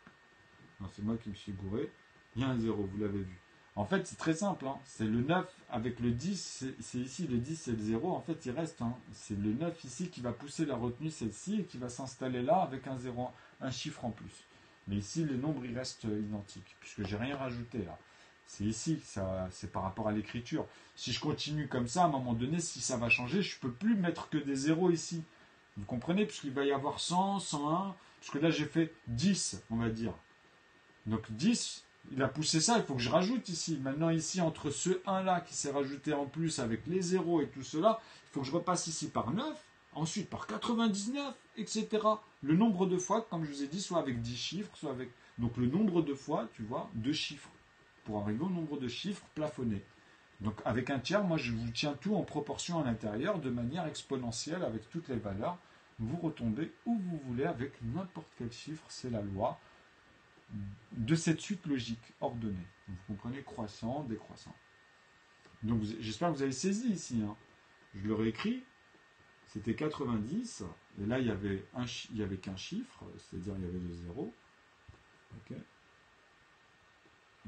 C'est moi qui me suis gouré. Il y a un 0, vous l'avez vu. En fait, c'est très simple. Hein. C'est le 9 avec le 10. C'est ici, le 10, c'est le 0. En fait, il reste. Hein. C'est le 9 ici qui va pousser la retenue, celle-ci, et qui va s'installer là avec un 0, un chiffre en plus. Mais ici, les nombres, ils restent identiques, puisque j'ai rien rajouté là. C'est ici, c'est par rapport à l'écriture. Si je continue comme ça, à un moment donné, si ça va changer, je ne peux plus mettre que des 0 ici. Vous comprenez? Puisqu'il va y avoir 100, 101, puisque là, j'ai fait 10, on va dire. Donc 10... Il a poussé ça, il faut que je rajoute ici. Maintenant, ici, entre ce 1-là qui s'est rajouté en plus avec les 0 et tout cela, il faut que je repasse ici par 9. ensuite par 99, etc. Le nombre de fois, comme je vous ai dit, soit avec 10 chiffres, soit avec... Donc le nombre de fois, tu vois, de chiffres, pour arriver au nombre de chiffres plafonnés. Donc avec un tiers, moi je vous tiens tout en proportion à l'intérieur, de manière exponentielle, avec toutes les valeurs. Vous retombez où vous voulez avec n'importe quel chiffre, c'est la loi de cette suite logique ordonnée. Vous comprenez, croissant, décroissant. Donc j'espère que vous avez saisi ici. Hein. Je le réécris. C'était 90. Et là, il y avait qu'un chiffre, c'est-à-dire il y avait le 0. Okay.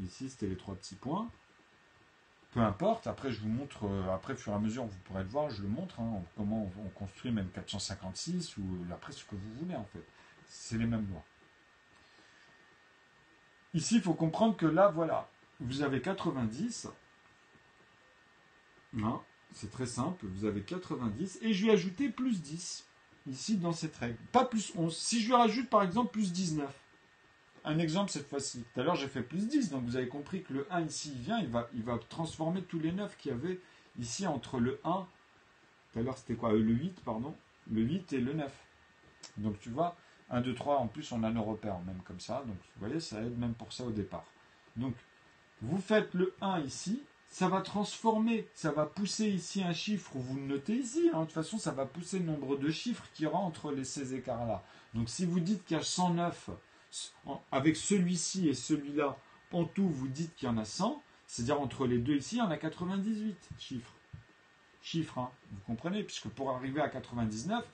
Ici, c'était les 3 petits points. Peu importe. Après, je vous montre, après, au fur et à mesure, vous pourrez le voir, je le montre, hein, comment on construit même 456 ou après ce que vous voulez, en fait. C'est les mêmes lois. Ici, il faut comprendre que là, voilà, vous avez 90. Non, c'est très simple. Vous avez 90 et je lui ai ajouté plus 10 ici dans cette règle. Pas plus 11. Si je lui rajoute par exemple plus 19. Un exemple cette fois-ci. Tout à l'heure j'ai fait plus 10. Donc vous avez compris que le 1 ici il vient. Il va transformer tous les 9 qu'il y avait ici entre le 1. Tout à l'heure c'était quoi? Le 8, pardon. Le 8 et le 9. Donc tu vois, 1, 2, 3. En plus on a nos repères même comme ça. Donc vous voyez, ça aide même pour ça au départ. Donc vous faites le 1 ici. Ça va transformer, ça va pousser ici un chiffre, vous le notez ici, hein, de toute façon ça va pousser le nombre de chiffres qui rentrent ces écarts-là. Donc si vous dites qu'il y a 109, avec celui-ci et celui-là, en tout vous dites qu'il y en a 100, c'est-à-dire entre les deux ici, il y en a 98 chiffres. Chiffres, hein, vous comprenez, puisque pour arriver à 99,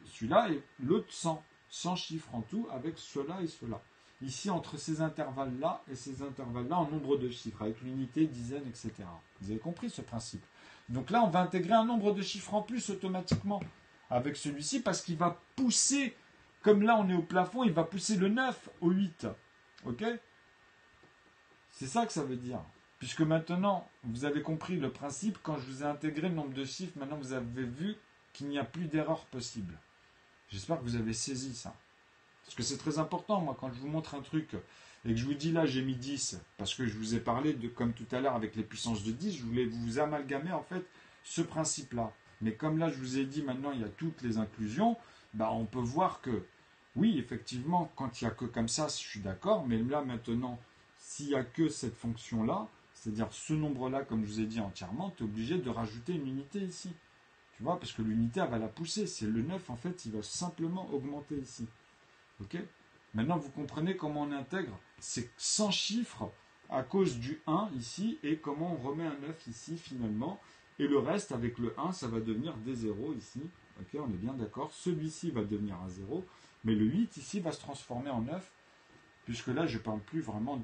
celui-là et l'autre 100. 100 chiffres en tout avec cela et cela. Ici, entre ces intervalles-là et ces intervalles-là, en nombre de chiffres, avec l'unité, dizaine, etc. Vous avez compris ce principe. Donc là, on va intégrer un nombre de chiffres en plus automatiquement avec celui-ci, parce qu'il va pousser, comme là on est au plafond, il va pousser le 9 au 8. Ok? C'est ça que ça veut dire. Puisque maintenant, vous avez compris le principe, quand je vous ai intégré le nombre de chiffres, maintenant vous avez vu qu'il n'y a plus d'erreur possible. J'espère que vous avez saisi ça. Parce que c'est très important, moi, quand je vous montre un truc et que je vous dis là, j'ai mis 10, parce que je vous ai parlé de, comme tout à l'heure avec les puissances de 10, je voulais vous amalgamer en fait ce principe-là. Mais comme là, je vous ai dit maintenant, il y a toutes les inclusions, bah, on peut voir que, oui, effectivement, quand il n'y a que comme ça, je suis d'accord, mais là maintenant, s'il n'y a que cette fonction-là, c'est-à-dire ce nombre-là, comme je vous ai dit entièrement, tu es obligé de rajouter une unité ici. Tu vois, parce que l'unité, elle va la pousser. C'est le 9, en fait, il va simplement augmenter ici. Ok? Maintenant, vous comprenez comment on intègre ces 100 chiffres à cause du 1 ici et comment on remet un 9 ici finalement. Et le reste, avec le 1, ça va devenir des 0 ici. Ok, on est bien d'accord. Celui-ci va devenir un 0. Mais le 8 ici va se transformer en 9. Puisque là, je ne parle plus vraiment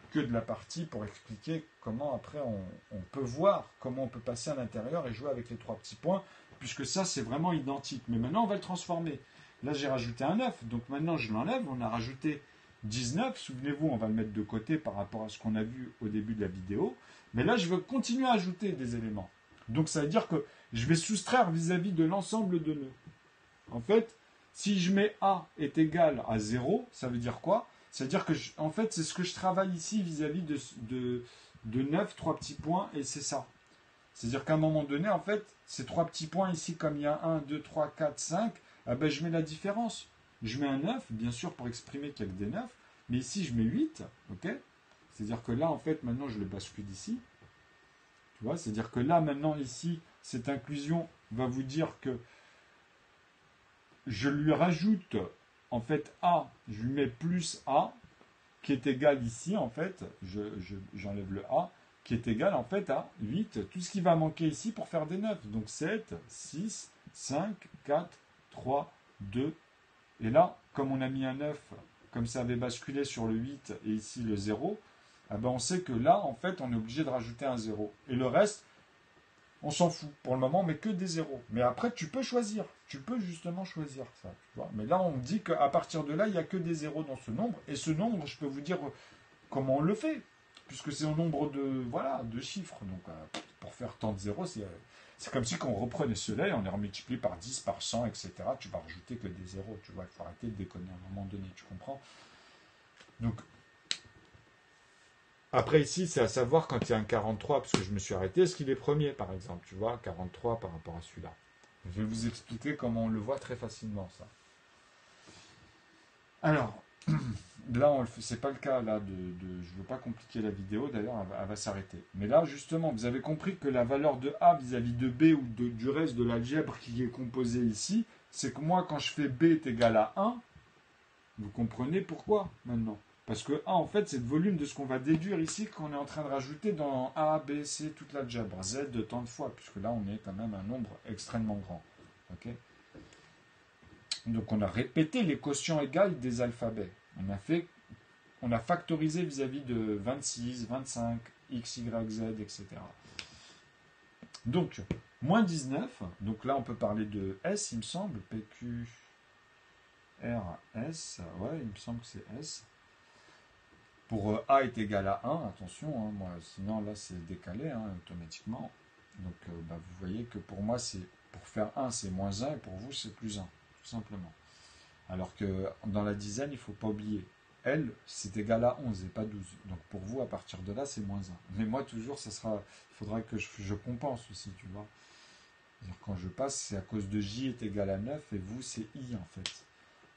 que de la partie pour expliquer comment après on peut voir, comment on peut passer à l'intérieur et jouer avec les 3 petits points. Puisque ça, c'est vraiment identique. Mais maintenant, on va le transformer. Là, j'ai rajouté un 9, donc maintenant je l'enlève. On a rajouté 19. Souvenez-vous, on va le mettre de côté par rapport à ce qu'on a vu au début de la vidéo. Mais là, je veux continuer à ajouter des éléments. Donc, ça veut dire que je vais soustraire vis-à-vis de l'ensemble de nœuds. En fait, si je mets A est égal à 0, ça veut dire quoi? Ça veut dire que, en fait, c'est ce que je travaille ici vis-à-vis de 9, 3 petits points, et c'est ça. C'est-à-dire qu'à un moment donné, en fait, ces 3 petits points ici, comme il y a 1, 2, 3, 4, 5, ah ben, je mets la différence. Je mets un 9, bien sûr, pour exprimer qu'il y a que des 9. Mais ici, je mets 8. Ok? C'est-à-dire que là, en fait, maintenant, je le bascule ici. Tu vois? C'est-à-dire que là, maintenant, ici, cette inclusion va vous dire que je lui rajoute, en fait, A. Je lui mets plus A, qui est égal ici, en fait. J'enlève le A, qui est égal, en fait, à 8. Tout ce qui va manquer ici pour faire des 9. Donc, 7, 6, 5, 4, 3, 2, et là, comme on a mis un 9, comme ça avait basculé sur le 8 et ici le 0, eh ben on sait que là, en fait, on est obligé de rajouter un 0. Et le reste, on s'en fout. Pour le moment, mais que des 0. Mais après, tu peux choisir. Tu peux justement choisir ça. Tu vois. Mais là, on dit qu'à partir de là, il n'y a que des 0 dans ce nombre. Et ce nombre, je peux vous dire comment on le fait. Puisque c'est un nombre de chiffres. Donc, pour faire tant de 0, c'est comme si on reprenait cela et on les remultiplie par 10, par 100, etc. Tu vas rajouter que des zéros, tu vois, il faut arrêter de déconner à un moment donné, tu comprends? Donc, après ici, c'est à savoir quand il y a un 43, parce que je me suis arrêté, est-ce qu'il est premier, par exemple, tu vois, 43 par rapport à celui-là. Je vais vous expliquer comment on le voit très facilement, ça. Alors, là, c'est pas le cas, là, je veux pas compliquer la vidéo, d'ailleurs, elle va s'arrêter. Mais là, justement, vous avez compris que la valeur de A vis-à-vis de B ou du reste de l'algèbre qui est composé ici, c'est que moi, quand je fais B est égal à 1, vous comprenez pourquoi, maintenant? Parce que A, en fait, c'est le volume de ce qu'on va déduire ici, qu'on est en train de rajouter dans A, B, C, toute l'algèbre, Z de tant de fois, puisque là, on est quand même un nombre extrêmement grand. Ok. Donc on a répété les quotients égales des alphabets. On a factorisé vis-à-vis de 26, 25, x, y, z, etc. Donc, moins 19, donc là on peut parler de S, il me semble, P, Q, R, S, ouais, il me semble que c'est S. Pour A est égal à 1, attention, hein, moi, sinon là c'est décalé automatiquement. Donc vous voyez que pour moi, pour faire 1 c'est moins 1 et pour vous c'est plus 1, tout simplement. Alors que dans la dizaine, il ne faut pas oublier, L c'est égal à 11 et pas 12. Donc pour vous, à partir de là, c'est moins 1. Mais moi toujours, il faudra que je compense aussi, tu vois. C'est-à-dire, quand je passe, c'est à cause de J est égal à 9 et vous c'est I en fait.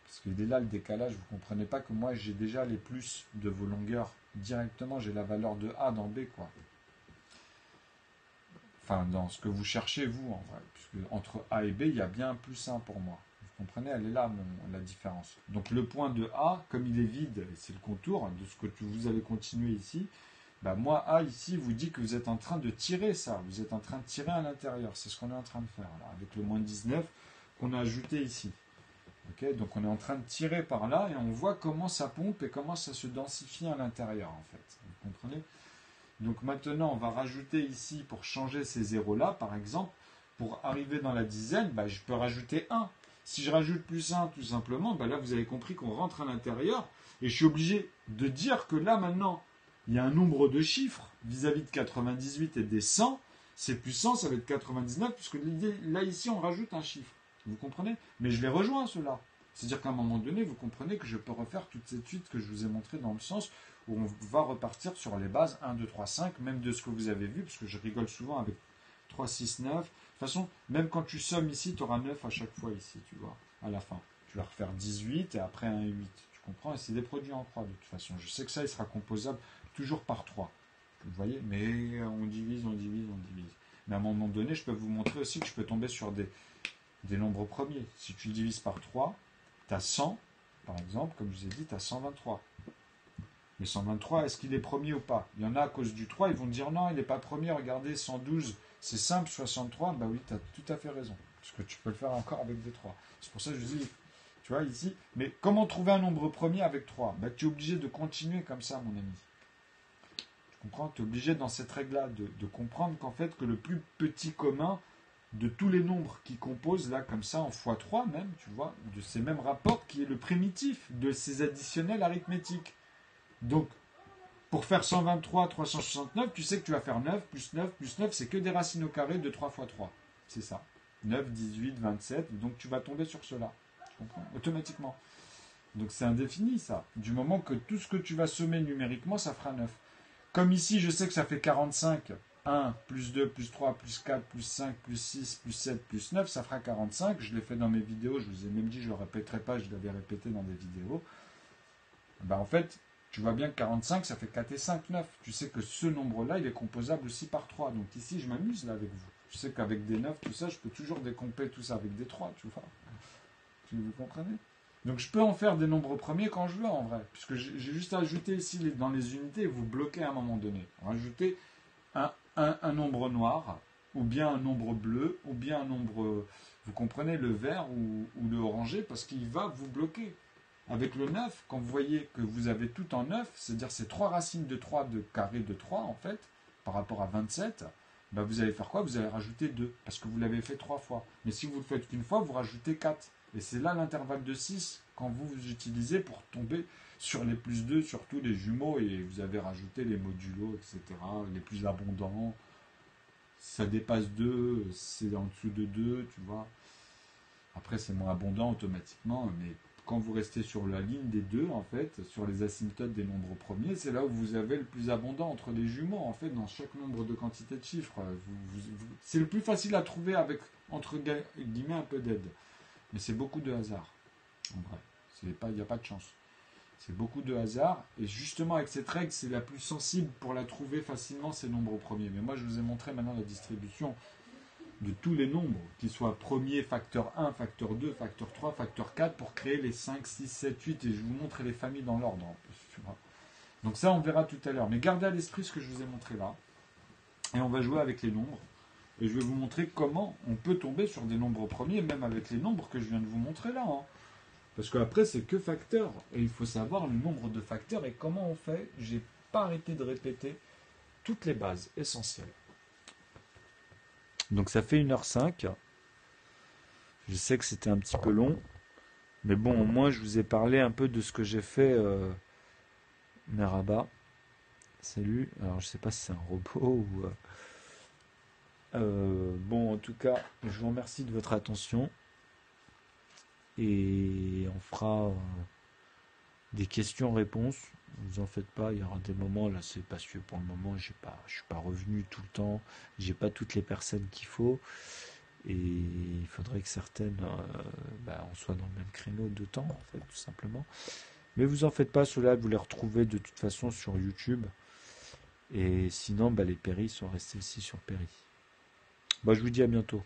Parce qu'il est là le décalage, vous ne comprenez pas que moi j'ai déjà les plus de vos longueurs directement, j'ai la valeur de A dans B, quoi. Enfin, dans ce que vous cherchez, vous, en vrai. Puisque entre A et B, il y a bien un plus 1 pour moi. Vous comprenez, elle est là, la différence. Donc le point de A, comme il est vide, c'est le contour de ce que vous allez continuer ici, bah moi, A, ici, vous dit que vous êtes en train de tirer ça. Vous êtes en train de tirer à l'intérieur. C'est ce qu'on est en train de faire, là, avec le moins 19 qu'on a ajouté ici. Okay, donc on est en train de tirer par là et on voit comment ça pompe et comment ça se densifie à l'intérieur en fait. Vous comprenez? Donc maintenant on va rajouter ici pour changer ces zéros là par exemple, pour arriver dans la dizaine, je peux rajouter 1. Si je rajoute plus 1 tout simplement, là vous avez compris qu'on rentre à l'intérieur et je suis obligé de dire que là maintenant il y a un nombre de chiffres vis-à-vis de 98 et des 100, c'est plus 100, ça va être 99 puisque là ici on rajoute un chiffre. Vous comprenez? Mais je les rejoins, ceux-là. C'est-à-dire qu'à un moment donné, vous comprenez que je peux refaire toute cette suite que je vous ai montrée dans le sens où on va repartir sur les bases 1, 2, 3, 5, même de ce que vous avez vu, parce que je rigole souvent avec 3, 6, 9. De toute façon, même quand tu sommes ici, tu auras 9 à chaque fois ici, tu vois, à la fin. Tu vas refaire 18 et après un 8. Tu comprends? Et c'est des produits en croix de toute façon. Je sais que ça, il sera composable toujours par 3. Vous voyez? Mais on divise, on divise, on divise. Mais à un moment donné, je peux vous montrer aussi que je peux tomber sur des nombres premiers. Si tu le divises par 3, tu as 100, par exemple, comme je vous ai dit, tu as 123. Mais 123, est-ce qu'il est premier ou pas? Il y en a à cause du 3, ils vont dire non, il n'est pas premier, regardez, 112, c'est simple, 63, bah oui, tu as tout à fait raison. Parce que tu peux le faire encore avec des 3. C'est pour ça que je vous dis, tu vois, ici, mais comment trouver un nombre premier avec 3? Tu es obligé de continuer comme ça, mon ami. Tu comprends? Tu es obligé dans cette règle-là de comprendre qu'en fait, que le plus petit commun de tous les nombres qui composent, là, comme ça, en x3 même, tu vois, de ces mêmes rapports, qui est le primitif de ces additionnels arithmétiques. Donc, pour faire 123, 369, tu sais que tu vas faire 9, plus 9, plus 9, c'est que des racines au carré de 3 fois 3. C'est ça. 9, 18, 27, donc tu vas tomber sur cela. Tu comprends? Automatiquement. Donc c'est indéfini, ça. Du moment que tout ce que tu vas sommer numériquement, ça fera 9. Comme ici, je sais que ça fait 45. 1, plus 2, plus 3, plus 4, plus 5, plus 6, plus 7, plus 9, ça fera 45. Je l'ai fait dans mes vidéos, je vous ai même dit, je ne le répéterai pas, je l'avais répété dans des vidéos. En fait, tu vois bien que 45, ça fait 4 et 5, 9. Tu sais que ce nombre-là, il est composable aussi par 3. Donc ici, je m'amuse là avec vous. Je sais qu'avec des 9, tout ça, je peux toujours décomper tout ça avec des 3, tu vois. Vous comprenez? Donc je peux en faire des nombres premiers quand je veux, en vrai. Puisque j'ai juste à ajouter ici dans les unités et vous bloquez à un moment donné. Rajouter un nombre noir, ou bien un nombre bleu, ou bien un nombre, vous comprenez, le vert ou le orangé, parce qu'il va vous bloquer. Avec le 9, quand vous voyez que vous avez tout en 9, c'est-à-dire ces 3 racines de 3 de carré de 3, en fait, par rapport à 27, vous allez faire quoi? Vous allez rajouter 2, parce que vous l'avez fait 3 fois. Mais si vous le faites qu'une fois, vous rajoutez 4. Et c'est là l'intervalle de 6 quand vous utilisez pour tomber sur les plus 2, surtout les jumeaux, et vous avez rajouté les modulos, etc., les plus abondants. Ça dépasse 2, c'est en dessous de 2, tu vois. Après, c'est moins abondant automatiquement, mais quand vous restez sur la ligne des deux, en fait, sur les asymptotes des nombres premiers, c'est là où vous avez le plus abondant entre les jumeaux, en fait, dans chaque nombre de quantité de chiffres. C'est le plus facile à trouver avec, entre guillemets, un peu d'aide. Mais c'est beaucoup de hasard, en vrai. Il n'y a pas de chance. C'est beaucoup de hasard. Et justement, avec cette règle, c'est la plus sensible pour la trouver facilement, ces nombres premiers. Mais moi, je vous ai montré maintenant la distribution de tous les nombres, qu'ils soient premiers, facteur 1, facteur 2, facteur 3, facteur 4, pour créer les 5, 6, 7, 8, et je vous montre les familles dans l'ordre en plus. Donc ça, on verra tout à l'heure. Mais gardez à l'esprit ce que je vous ai montré là. Et on va jouer avec les nombres. Et je vais vous montrer comment on peut tomber sur des nombres premiers, même avec les nombres que je viens de vous montrer là. Parce qu'après, c'est que facteurs. Et il faut savoir le nombre de facteurs et comment on fait. J'ai pas arrêté de répéter toutes les bases essentielles. Donc ça fait 1h05. Je sais que c'était un petit peu long. Mais bon, au moins je vous ai parlé un peu de ce que j'ai fait. Merhaba. Salut. Alors je sais pas si c'est un robot ou... bon, en tout cas, je vous remercie de votre attention. Et on fera des questions-réponses. Ne vous en faites pas, il y aura des moments, là c'est parce que pour le moment je suis pas revenu tout le temps, j'ai pas toutes les personnes qu'il faut. Et il faudrait que certaines, on soit dans le même créneau de temps, en fait, tout simplement. Mais vous en faites pas, ceux-là, vous les retrouvez de toute façon sur YouTube. Et sinon, les péris sont restés aussi sur Péri. Je vous dis à bientôt.